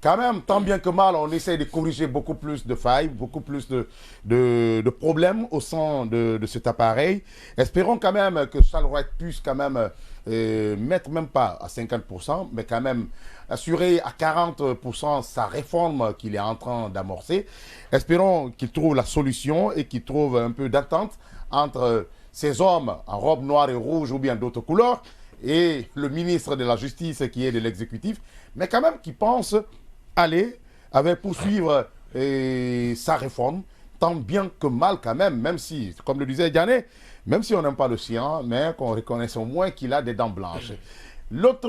Quand même, tant bien que mal, on essaie de corriger beaucoup plus de failles, beaucoup plus de problèmes au sein de cet appareil. Espérons quand même que Charles Wright puisse quand même mettre même pas à 50%, mais quand même assurer à 40% sa réforme qu'il est en train d'amorcer. Espérons qu'il trouve la solution et qu'il trouve un peu d'attente entre ces hommes en robe noire et rouge ou bien d'autres couleurs et le ministre de la Justice qui est de l'exécutif, mais quand même qui pense aller poursuivre sa réforme, tant bien que mal quand même si, comme le disait Diané, même si on n'aime pas le sien, mais qu'on reconnaisse au moins qu'il a des dents blanches. L'autre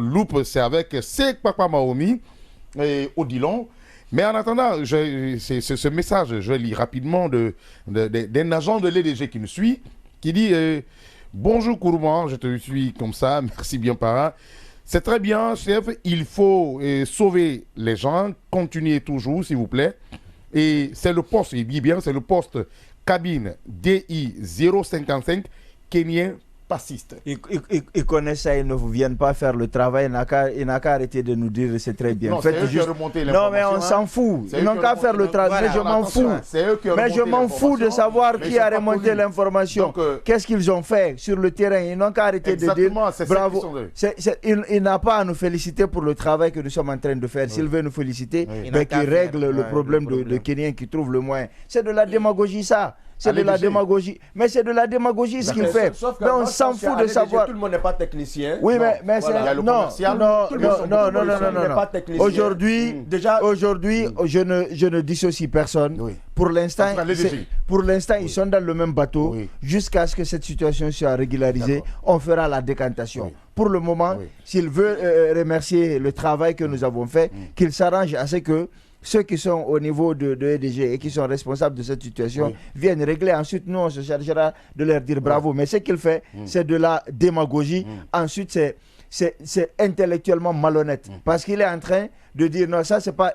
loupe, c'est avec Sek Papa Maomi et Odilon. Mais en attendant, c'est ce message, je lis rapidement d'un agent de l'EDG qui nous suit, qui dit bonjour Kourouman, je te suis comme ça, merci bien parrain. C'est très bien, chef, il faut sauver les gens, continuez toujours, s'il vous plaît. Et c'est le poste, il dit bien, c'est le poste cabine DI 055 kenyan passiste. Ils connaissent ça, ils ne viennent pas faire le travail, il n'a qu'à arrêter de nous dire c'est très bien. Non, faites juste... non mais on s'en fout, ils n'ont qu'à faire le travail, mais je m'en fous. Mais je m'en fous de savoir qui a remonté l'information. Qu'est-ce qu'ils ont fait sur le terrain, ils n'ont qu'à arrêter de dire bravo. Il n'a pas à nous féliciter pour le travail que nous sommes en train de faire. S'il veut nous féliciter, qu'il règle le problème de Kenyans qui trouve le moyen. C'est de la démagogie ça. C'est de la démagogie. Mais c'est de la démagogie ce qu'il fait. Mais on s'en fout de savoir. Tout le monde n'est pas technicien. Oui, mais c'est... Non. Aujourd'hui, je ne dissocie personne. Oui. Pour l'instant, ils sont dans le même bateau. Oui. Jusqu'à ce que cette situation soit régularisée, on fera la décantation. Oui. Pour le moment, s'il veut remercier le travail que nous avons fait, qu'il s'arrange à ce que ceux qui sont au niveau de EDG et qui sont responsables de cette situation viennent régler. Ensuite, nous, on se chargera de leur dire bravo. Mais ce qu'il fait, c'est de la démagogie. Ensuite, c'est intellectuellement malhonnête. Parce qu'il est en train de dire, non, ça, c'est pas...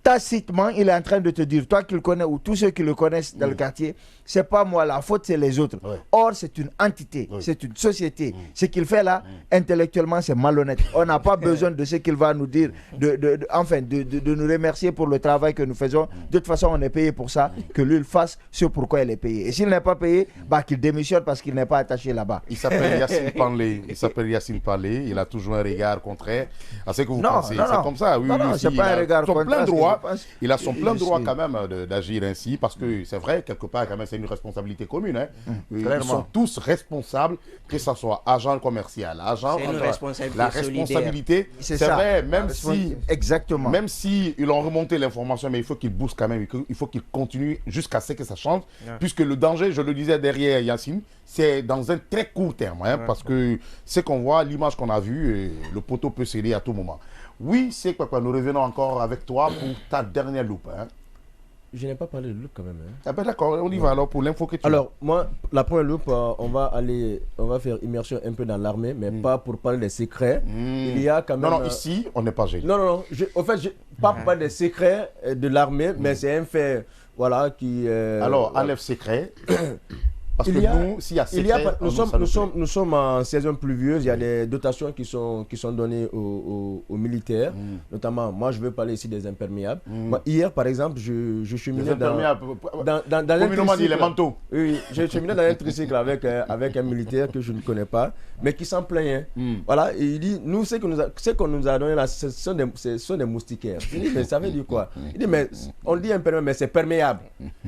Tacitement, il est en train de te dire, toi qui le connais ou tous ceux qui le connaissent dans le quartier, c'est pas moi, la faute c'est les autres. Or, c'est une entité, c'est une société. Ce qu'il fait là, intellectuellement, c'est malhonnête. On n'a pas besoin de ce qu'il va nous dire, de nous remercier pour le travail que nous faisons. De toute façon, on est payé pour ça, que lui, il fasse ce pourquoi il est payé. Et s'il n'est pas payé, qu'il démissionne parce qu'il n'est pas attaché là-bas. Il s'appelle Yacine Palé, il a toujours un regard contraire à ce que vous pensez. C'est comme ça, oui. Non, c'est pas un regard contraire. Il a son plein droit quand même d'agir ainsi parce que c'est vrai, quelque part, quand même, c'est une responsabilité commune. Hein. Ils sont tous responsables, que ce soit agent commercial, agent... La responsabilité, c'est vrai, même si ils ont remonté l'information, mais il faut qu'ils boostent quand même, il faut qu'ils continuent jusqu'à ce que ça change, puisque le danger, je le disais derrière Yacine, c'est dans un très court terme, parce que ce qu'on voit, l'image qu'on a vue, le poteau peut céder à tout moment. Oui, c'est quoi, nous revenons encore avec toi pour ta dernière loupe. Hein. Je n'ai pas parlé de loupe quand même. Hein. Ah ben d'accord, on y va alors pour l'info que tu Alors, moi, la première loupe, on va faire immersion un peu dans l'armée, mais pas pour parler des secrets. Il y a quand même... Non, ici, on n'est pas gêné. Non. En fait, pas pour parler des secrets de l'armée, mais c'est un fait, voilà, qui... Alors, enlève secret. Parce que nous, s'il y a secret, nous sommes en saison pluvieuse, il y a des dotations qui sont données aux militaires, notamment, moi je veux parler ici des imperméables. Moi, hier par exemple, je cheminais dans les manteaux. Oui, je cheminais dans un tricycle avec un militaire que je ne connais pas, mais qui s'en plaignait. Voilà, et il dit, nous, ce qu'on nous a donné là, ce sont des moustiquaires. Je dis, mais ça veut dire quoi? Il dit, mais on dit imperméable, mais c'est perméable.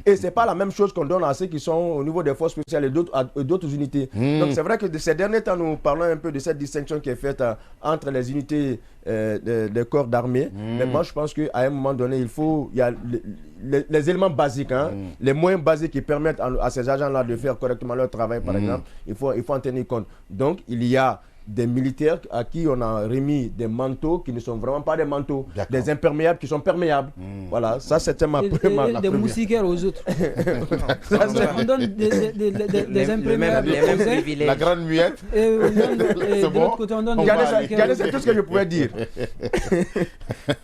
Et c'est pas la même chose qu'on donne à ceux qui sont au niveau des forces spéciales et d'autres unités. Donc c'est vrai que de ces derniers temps, nous parlons un peu de cette distinction qui est faite entre les unités des corps d'armée. Mais moi, je pense qu'à un moment donné, il y a les éléments basiques, les moyens basiques qui permettent à ces agents-là de faire correctement leur travail, par exemple. Il faut en tenir compte. Donc, il y a des militaires à qui on a remis des manteaux qui ne sont vraiment pas des manteaux, des imperméables qui sont perméables. Voilà, ça c'était ma première. Des moustiquaires aux autres. On donne des imperméables. La grande muette. Et de l'autre côté, on donne des moustiquaires. C'est tout ce que je pouvais dire.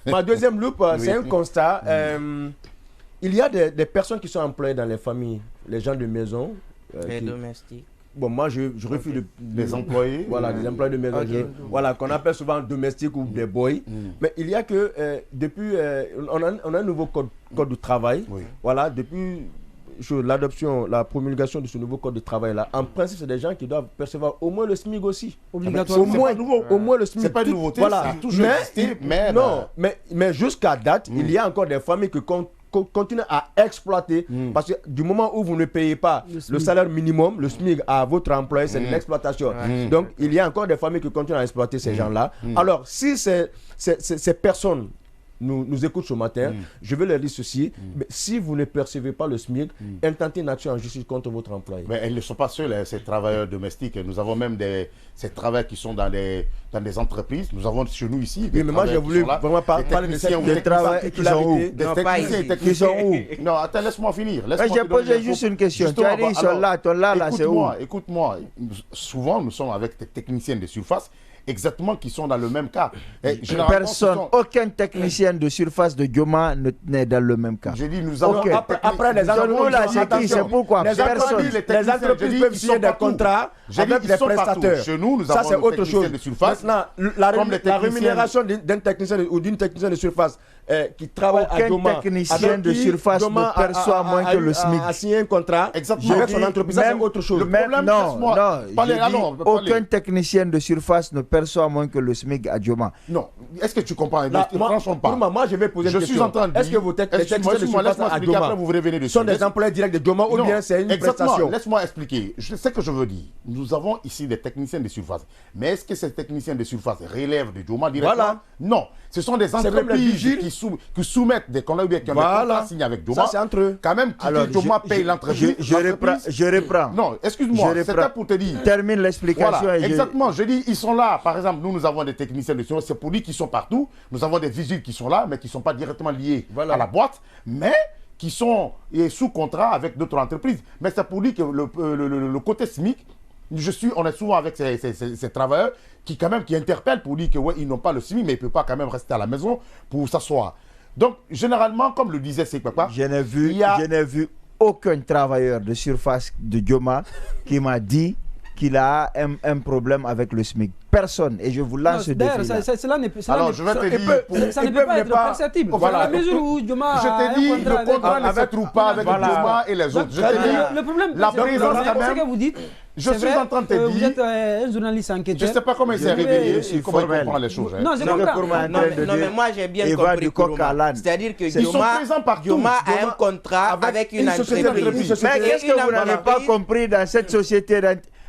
Ma deuxième loupe, c'est un constat. Il y a des personnes qui sont employées dans les familles, les gens de maison. Les domestiques. Bon, moi, je refuse les employés. Voilà, des employés de maison. Voilà, qu'on appelle souvent domestiques ou des boys. Mais il y a que, depuis, on a un nouveau code du travail. Voilà, depuis l'adoption, la promulgation de ce nouveau code de travail-là, en principe, c'est des gens qui doivent percevoir au moins le SMIC aussi. Obligatoirement. Au moins le SMIC. C'est pas une nouveauté, voilà. ça a toujours existé. Mais jusqu'à date, il y a encore des familles qui continuent à exploiter parce que du moment où vous ne payez pas le salaire minimum, le SMIC à votre employé, c'est de l'exploitation. Donc, il y a encore des familles qui continuent à exploiter ces gens-là. Alors, si ces personnes nous écoutent ce matin, je vais leur dire ceci, mais si vous ne percevez pas le SMIC, intentez une action en justice contre votre employé. Mais elles ne sont pas seuls, ces travailleurs domestiques. Nous avons même ces travailleurs qui sont dans des entreprises. Nous avons chez nous ici. Oui, mais moi j'ai voulu vraiment parler de ces travailleurs qui sont où? Des techniciens. Qui sont où? Non, attends, laisse-moi finir. J'ai posé juste une question. Tu as dit ils sont là, c'est où? Écoute-moi. Souvent, nous sommes avec des techniciens de surface. Exactement, qui sont dans le même cas. Personne, aucun technicien de surface de Dioma n'est dans le même cas. Je dis, nous avons... Après, les entreprises, c'est pourquoi personne. Les entreprises peuvent signer des contrats avec des prestataires. Chez nous, nous ça, c'est avons autre chose. De surface. Maintenant, la rémunération d'un technicien ou d'une technicienne de surface qui travaille à Dioma. Aucun technicien de surface ne perçoit moins que le SMIC. A signé un contrat avec son entreprise, ça c'est autre chose. Le problème, non, aucun technicien de surface ne perçoit moins que le SMIC à Dioma. Non, est-ce que tu comprends? Franchement pas. Moi, je vais poser une question. Je suis en train de dire... Est-ce que vos techniciens de surface à Dioma sont des employés directs de Dioma ou bien c'est une prestation? Laisse-moi expliquer. Je sais ce que je veux dire. Nous avons ici des techniciens de surface. Mais est-ce que ces techniciens de surface relèvent de Dioma directement? Non. Ce sont des entreprises qui soumettent des contrats signés avec Dioma. Ça, c'est entre eux. Quand même, Dioma paye l'entreprise. Je reprends. Non, excuse-moi, c'était pour te dire. Termine l'explication. Voilà, exactement. Je dis, ils sont là. Par exemple, nous avons des techniciens de surface. C'est pour dire qu'ils sont partout. Nous avons des vigiles qui sont là, mais qui ne sont pas directement liés à la boîte. Mais qui sont sous contrat avec d'autres entreprises. Mais c'est pour dire que le côté SMIC, on est souvent avec ces travailleurs qui interpellent pour dire que ils n'ont pas le SMIC, mais ils ne peuvent pas quand même rester à la maison pour s'asseoir. Donc, généralement, comme le disait Seck Papa, je n'ai vu aucun travailleur de surface de Dioma qui m'a dit qu'il a un problème avec le SMIC. Personne. Et je vous lance ce défi. Alors, je vais te dire... Ça ne peut pas être perceptible. Voilà. La mesure où Dioma je t'ai dit, le contrat ne se trouve pas avec Dioma et les autres. Je t'ai dit, le problème, la présence quand même... C'est que vous dites... Je suis en train de te dire... Vous êtes un journaliste enquêteur. Je ne sais pas comment il s'est réveillé et comment il comprend les choses. Non, je comprends. Non, mais moi j'ai bien compris. C'est-à-dire que Dioma a un contrat avec une entreprise. Mais qu'est-ce que vous n'avez pas compris dans cette société?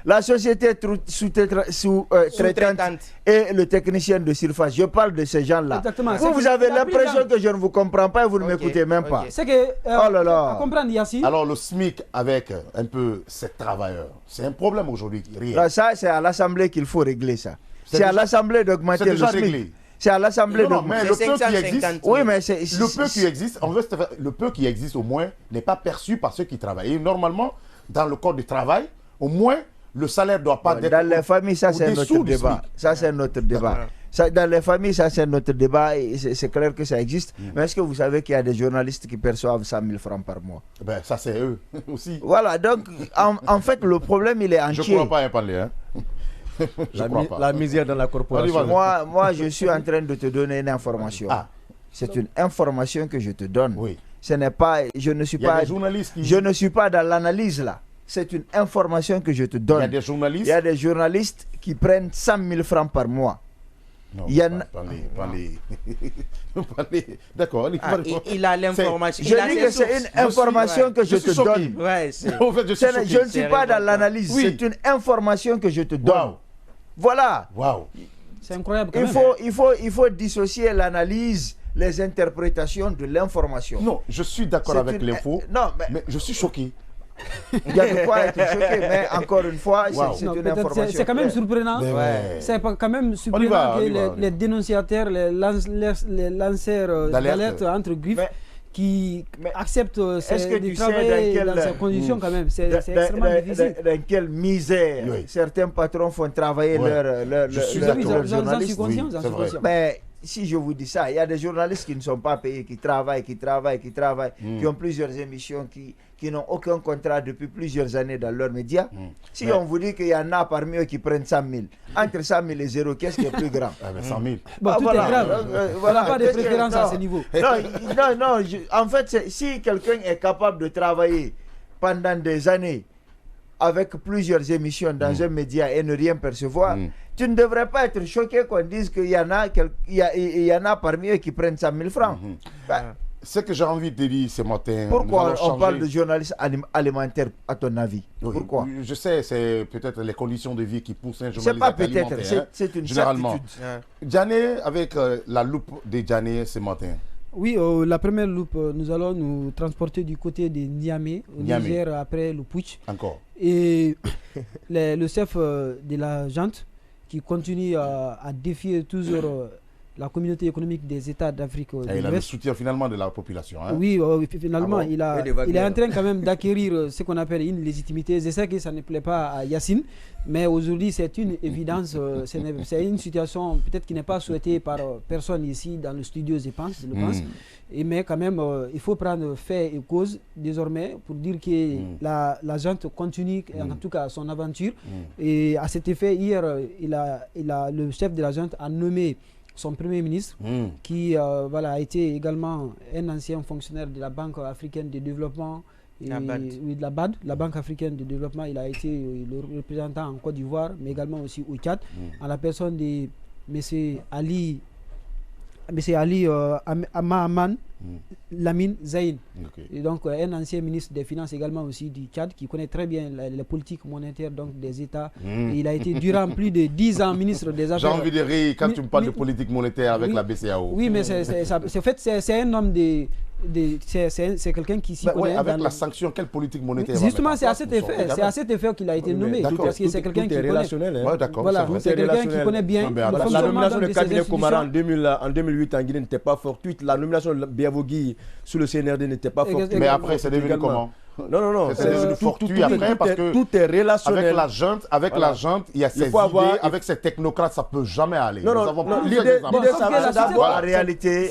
La société sous-traitante et le technicien de surface. Je parle de ces gens-là. Vous avez l'impression que je ne vous comprends pas et vous ne m'écoutez même pas. C'est que, oh là là. à comprendre, Yassi. Alors, le SMIC avec un peu ces travailleurs, c'est un problème aujourd'hui. Ça, c'est à l'Assemblée qu'il faut régler ça. C'est à l'Assemblée d'augmenter le SMIC. C'est à l'Assemblée de... mais le peu qui existe, oui, mais c'est... Le peu qui existe, le peu qui existe au moins n'est pas perçu par ceux qui travaillent. Et normalement, dans le code du travail, au moins, le salaire ne doit pas être... Dans les familles, ça c'est notre débat. Ça c'est notre débat. Dans les familles, ça c'est notre débat et c'est clair que ça existe. Mais est-ce que vous savez qu'il y a des journalistes qui perçoivent 100 000 francs par mois? Ben, ça c'est eux aussi. Voilà, donc en fait le problème il est entier. Je ne crois pas à parler, hein. La misère dans la corporation. Moi, je suis en train de te donner une information. C'est une information que je te donne. Oui. Ce n'est pas... Je ne suis pas dans l'analyse là. C'est une information que je te donne. Il y a des journalistes. Il y a des journalistes qui prennent 100 000 francs par mois. Non, il y a... D'accord. Il a l'information. Je dis que c'est une information que je te donne. Ouais, je ne suis pas dans l'analyse, c'est une information que je te donne. Voilà. Waouh. C'est incroyable quand il faut dissocier l'analyse, les interprétations de l'information. Non, je suis d'accord avec l'info, mais je suis choqué. Il y a de quoi être choqué, mais encore une fois, c'est une information. C'est quand même surprenant. C'est quand même surprenant que les dénonciateurs, les lanceurs d'alerte entre griffes, qui acceptent de travailler dans ces conditions quand même. C'est extrêmement difficile. Dans quelle misère certains patrons font travailler leurs journalistes. Mais si je vous dis ça, il y a des journalistes qui ne sont pas payés, qui travaillent, qui ont plusieurs émissions, qui n'ont aucun contrat depuis plusieurs années dans leurs médias. Si on vous dit qu'il y en a parmi eux qui prennent 100 000, entre 100 000 et 0, qu'est-ce qui est plus grand? 100 000. Bon, tout est grave. On n'a pas de préférence à ce niveau. Non, en fait, si quelqu'un est capable de travailler pendant des années avec plusieurs émissions dans un média et ne rien percevoir, tu ne devrais pas être choqué qu'on dise qu'il y en a parmi eux qui prennent 100 000 francs. Ce que j'ai envie de dire ce matin... Pourquoi on parle de journalistes alimentaires, à ton avis? Pourquoi? Je sais, c'est peut-être les conditions de vie qui poussent un journaliste c'est pas peut-être, c'est une généralement. certitude. Djané, avec la loupe de Djané ce matin. Oui, la première loupe, nous allons nous transporter du côté de Niamey, au Niger, après le putsch. Encore. Et le chef de la junte qui continue à défier toujours la communauté économique des États d'Afrique de l'Ouest. Il a le soutien finalement de la population. Hein? Oui, finalement, il est en train quand même d'acquérir ce qu'on appelle une légitimité. Je sais que ça ne plaît pas à Yacine, mais aujourd'hui c'est une évidence, c'est une situation peut-être qui n'est pas souhaitée par personne ici dans le studio, je pense. Mais quand même, il faut prendre fait et cause désormais pour dire que la junte continue, en tout cas son aventure. Et à cet effet, hier, le chef de la junte a nommé son premier ministre, qui a été également un ancien fonctionnaire de la Banque africaine de développement, de la BAD, la Banque africaine de développement. Il a été le représentant en Côte d'Ivoire, mais également aussi au Tchad, en la personne de M. Ali Amahaman Lamine Zaïn. Et donc un ancien ministre des Finances également aussi du Tchad, qui connaît très bien les politiques monétaires donc des États. Et il a été durant plus de 10 ans ministre des Affaires. J'ai envie de rire quand tu me parles de politique monétaire avec la BCEAO. Oui, mais c'est un homme c'est quelqu'un qui s'y connaît. Avec la sanction, quelle politique monétaire? Justement, c'est à cet effet qu'il a été nommé. Parce que c'est quelqu'un qui relationnel. Voilà, c'est quelqu'un qui connaît bien. La nomination de cabinet Komara en 2008 en Guinée n'était pas fortuite. La nomination de Biavogui sous le CNRD n'était pas fortuite. Mais après, c'est devenu comment? Non. C'est devenu fortuit après parce que tout est relationnel. Avec la junte, il y a ces idées, avec ces technocrates, ça peut jamais aller. L'idée, en réalité,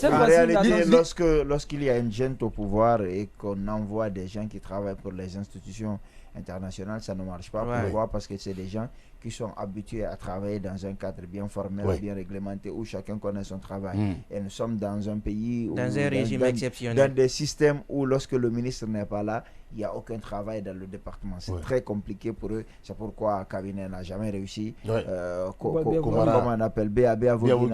lorsqu'il y a une junte au pouvoir et qu'on envoie des gens qui travaillent pour les institutions internationales, ça ne marche pas. Pourquoi? Parce que c'est des gens qui sont habitués à travailler dans un cadre bien formel, bien réglementé, où chacun connaît son travail. Et nous sommes dans un pays dans un régime exceptionnel, dans des systèmes où lorsque le ministre n'est pas là, il n'y a aucun travail dans le département. C'est très compliqué pour eux. C'est pourquoi Cabinet n'a jamais réussi. Comment on appelle Biavogui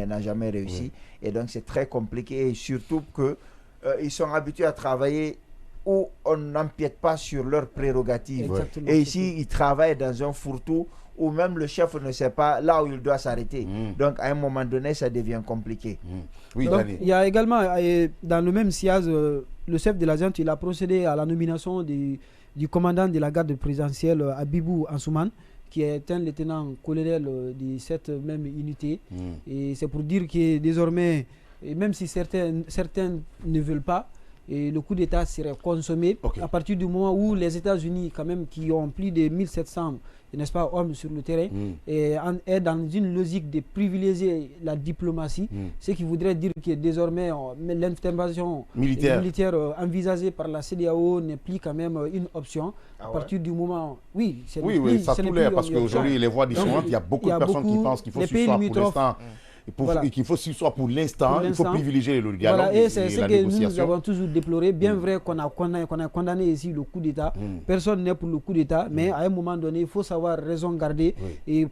n'a jamais réussi. Et donc c'est très compliqué, et surtout que ils sont habitués à travailler où on n'empiète pas sur leurs prérogatives. Et ici, ils travaillent dans un fourre-tout où même le chef ne sait pas là où il doit s'arrêter. Donc, à un moment donné, ça devient compliqué. Donc, il y a également, dans le même sillage, le chef de la junte, il a procédé à la nomination du commandant de la garde présidentielle, Abibou Ansouman, qui est un lieutenant-colonel de cette même unité. Et c'est pour dire que désormais, même si certains ne veulent pas, et le coup d'État serait consommé à partir du moment où les États-Unis, quand même, qui ont plus de 1700 n'est-ce pas, hommes sur le terrain, est dans une logique de privilégier la diplomatie, ce qui voudrait dire que désormais l'intervention militaire envisagée par la CEDEAO n'est plus quand même une option. À partir du moment... Oui, ça tout l'air, parce qu'aujourd'hui, les voix différentes, il y a beaucoup de personnes qui pensent qu'il faut suivre pour l'instant et qu'il faut, soit pour l'instant, il faut privilégier le dialogue. Voilà, et c'est ce que nous avons toujours déploré. Bien vrai qu'on a condamné ici le coup d'État. Personne n'est pour le coup d'État, mais à un moment donné, il faut savoir raison garder et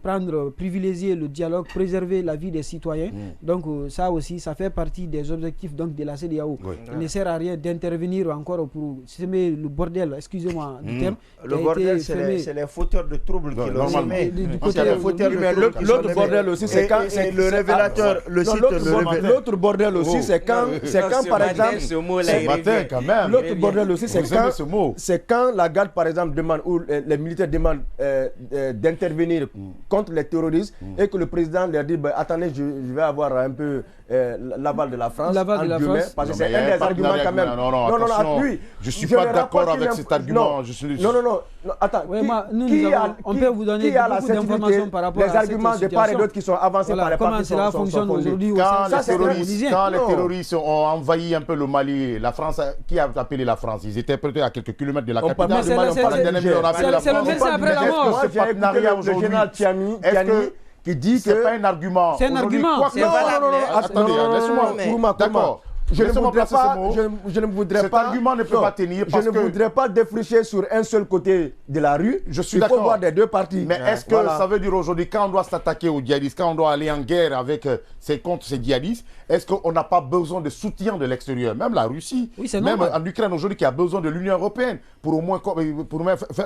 privilégier le dialogue, préserver la vie des citoyens. Donc ça aussi, ça fait partie des objectifs donc, de la CEDEAO. Il ne sert à rien d'intervenir encore pour semer le bordel, excusez-moi du terme. Le bordel, c'est les fauteurs de troubles qui l'ont semé. L'autre bordel aussi, c'est quand le révélateur, le site l'autre bordel aussi, c'est quand par exemple, l'autre bordel aussi, c'est quand la garde par exemple demande, ou les militaires demandent d'intervenir contre les terroristes et que le président leur dit, attendez, je vais avoir un peu l'aval de la France, parce que c'est un des arguments quand même. Non, je ne suis pas d'accord avec cet argument. Non, attends, on peut vous donner beaucoup d'informations par rapport à cette situation. Les arguments de part et d'autre qui sont avancés par les partis. Comment cela fonctionne aujourd'hui? Quand les terroristes ont envahi un peu le Mali, la France, qui a appelé la France? Ils étaient peut-être à quelques kilomètres de la capitale. C'est le médecin après la mort. Ce partenariat aujourd'hui, qui dit que c'est pas un argument. C'est un argument. Non, attendez, laissez-moi. D'accord. Je ne voudrais pas. Cet argument ne peut pas tenir parce que je ne voudrais pas défricher sur un seul côté de la rue. Je suis d'accord. Il faut voir des deux parties. Mais est-ce que ça veut dire aujourd'hui, quand on doit s'attaquer aux djihadistes, quand on doit aller en guerre contre ces djihadistes, est-ce qu'on n'a pas besoin de soutien de l'extérieur? Même la Russie, même en Ukraine aujourd'hui, qui a besoin de l'Union européenne pour au moins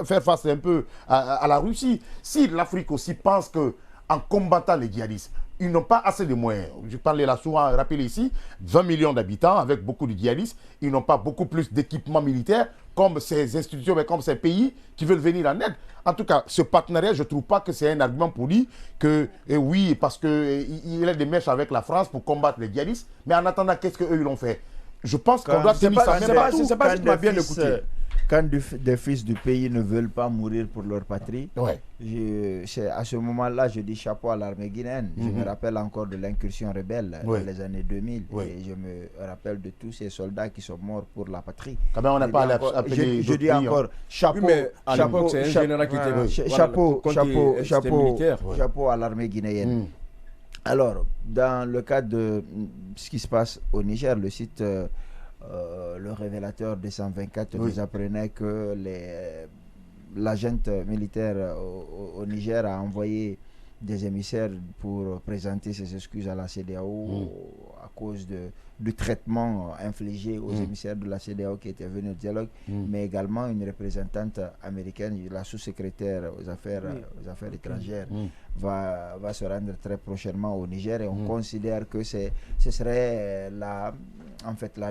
faire face un peu à la Russie. Si l'Afrique aussi pense que en combattant les djihadistes, ils n'ont pas assez de moyens. Je parlais là souvent, rappelé ici, 20 millions d'habitants avec beaucoup de djihadistes. Ils n'ont pas beaucoup plus d'équipements militaires comme ces institutions, mais comme ces pays qui veulent venir en aide. En tout cas, ce partenariat, je ne trouve pas que c'est un argument pour dire que oui, parce qu'il a des mèches avec la France pour combattre les djihadistes. Mais en attendant, qu'est-ce qu'eux, ils l'ont fait? Je pense qu'on doit tenir ça même partout. C'est pas juste bien écouter. Quand des fils du pays ne veulent pas mourir pour leur patrie, à ce moment-là, je dis chapeau à l'armée guinéenne. Je me rappelle encore de l'incursion rebelle dans les années 2000. Et je me rappelle de tous ces soldats qui sont morts pour la patrie. Quand même, on n'a pas appelé je dis encore chapeau à l'armée guinéenne. Alors, dans le cadre de ce qui se passe au Niger, le site... le révélateur 224 nous apprenait que l'agent militaire au Niger a envoyé des émissaires pour présenter ses excuses à la CEDEAO à cause du traitement infligé aux émissaires de la CEDEAO qui étaient venus au dialogue, mais également une représentante américaine, la sous-secrétaire aux affaires étrangères, va se rendre très prochainement au Niger et on considère que ce serait la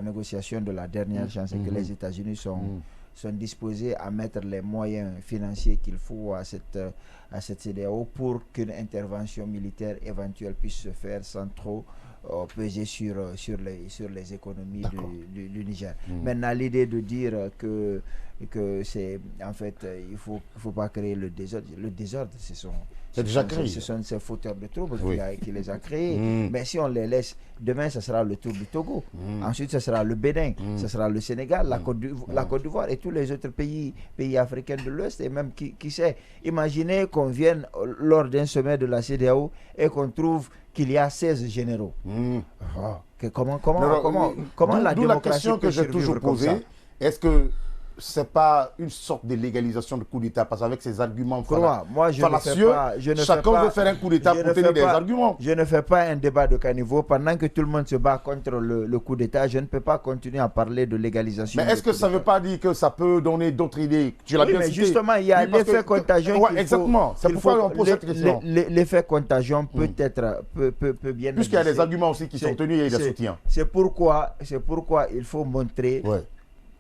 négociation de la dernière chance et que les États-Unis sont disposés à mettre les moyens financiers qu'il faut à cette CEDEAO pour qu'une intervention militaire éventuelle puisse se faire sans trop peser sur les économies du Niger. Maintenant, l'idée de dire que c'est en fait il faut pas créer le désordre, c'est déjà créé. Ce sont ces fauteurs de troubles qui les a créés. Mais si on les laisse, demain ce sera le tour du Togo. Ensuite ce sera le Bénin, ce sera le Sénégal, la Côte d'Ivoire et tous les autres pays africains de l'Ouest. Et même qui sait, imaginez qu'on vienne lors d'un sommet de la CEDEAO et qu'on trouve qu'il y a 16 généraux. Comment la démocratie la question que j'ai toujours posée, est-ce que c'est pas une sorte de légalisation de coup d'État? Parce qu'avec ces arguments fallacieux, chacun veut faire un coup d'État pour tenir des arguments. Je ne fais pas un débat de caniveau. Pendant que tout le monde se bat contre le coup d'État, je ne peux pas continuer à parler de légalisation. Mais est-ce que ça ne veut pas dire que ça peut donner d'autres idées? Tu l'as bien cité. Justement, il y a l'effet contagion. Exactement. C'est pourquoi on pose cette question. L'effet contagion peut bien... Puisqu'il y a des arguments aussi qui sont tenus et des soutiens. C'est pourquoi il faut montrer...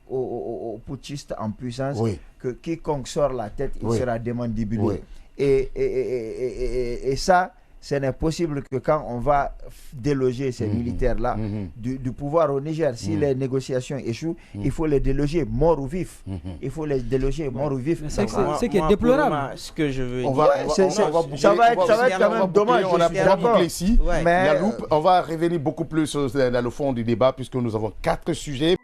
aux putschistes en puissance que quiconque sort la tête, il sera démandibulé. Et ça, ce n'est possible que quand on va déloger ces militaires-là du pouvoir au Niger. Si les négociations échouent, il faut les déloger morts ou vifs. Il faut les déloger morts ou vifs. C'est ce qui est déplorable. Ce que je veux dire, ça va être quand même dommage. On a d'accord ici. On va revenir beaucoup plus dans le fond du débat puisque nous avons 4 sujets.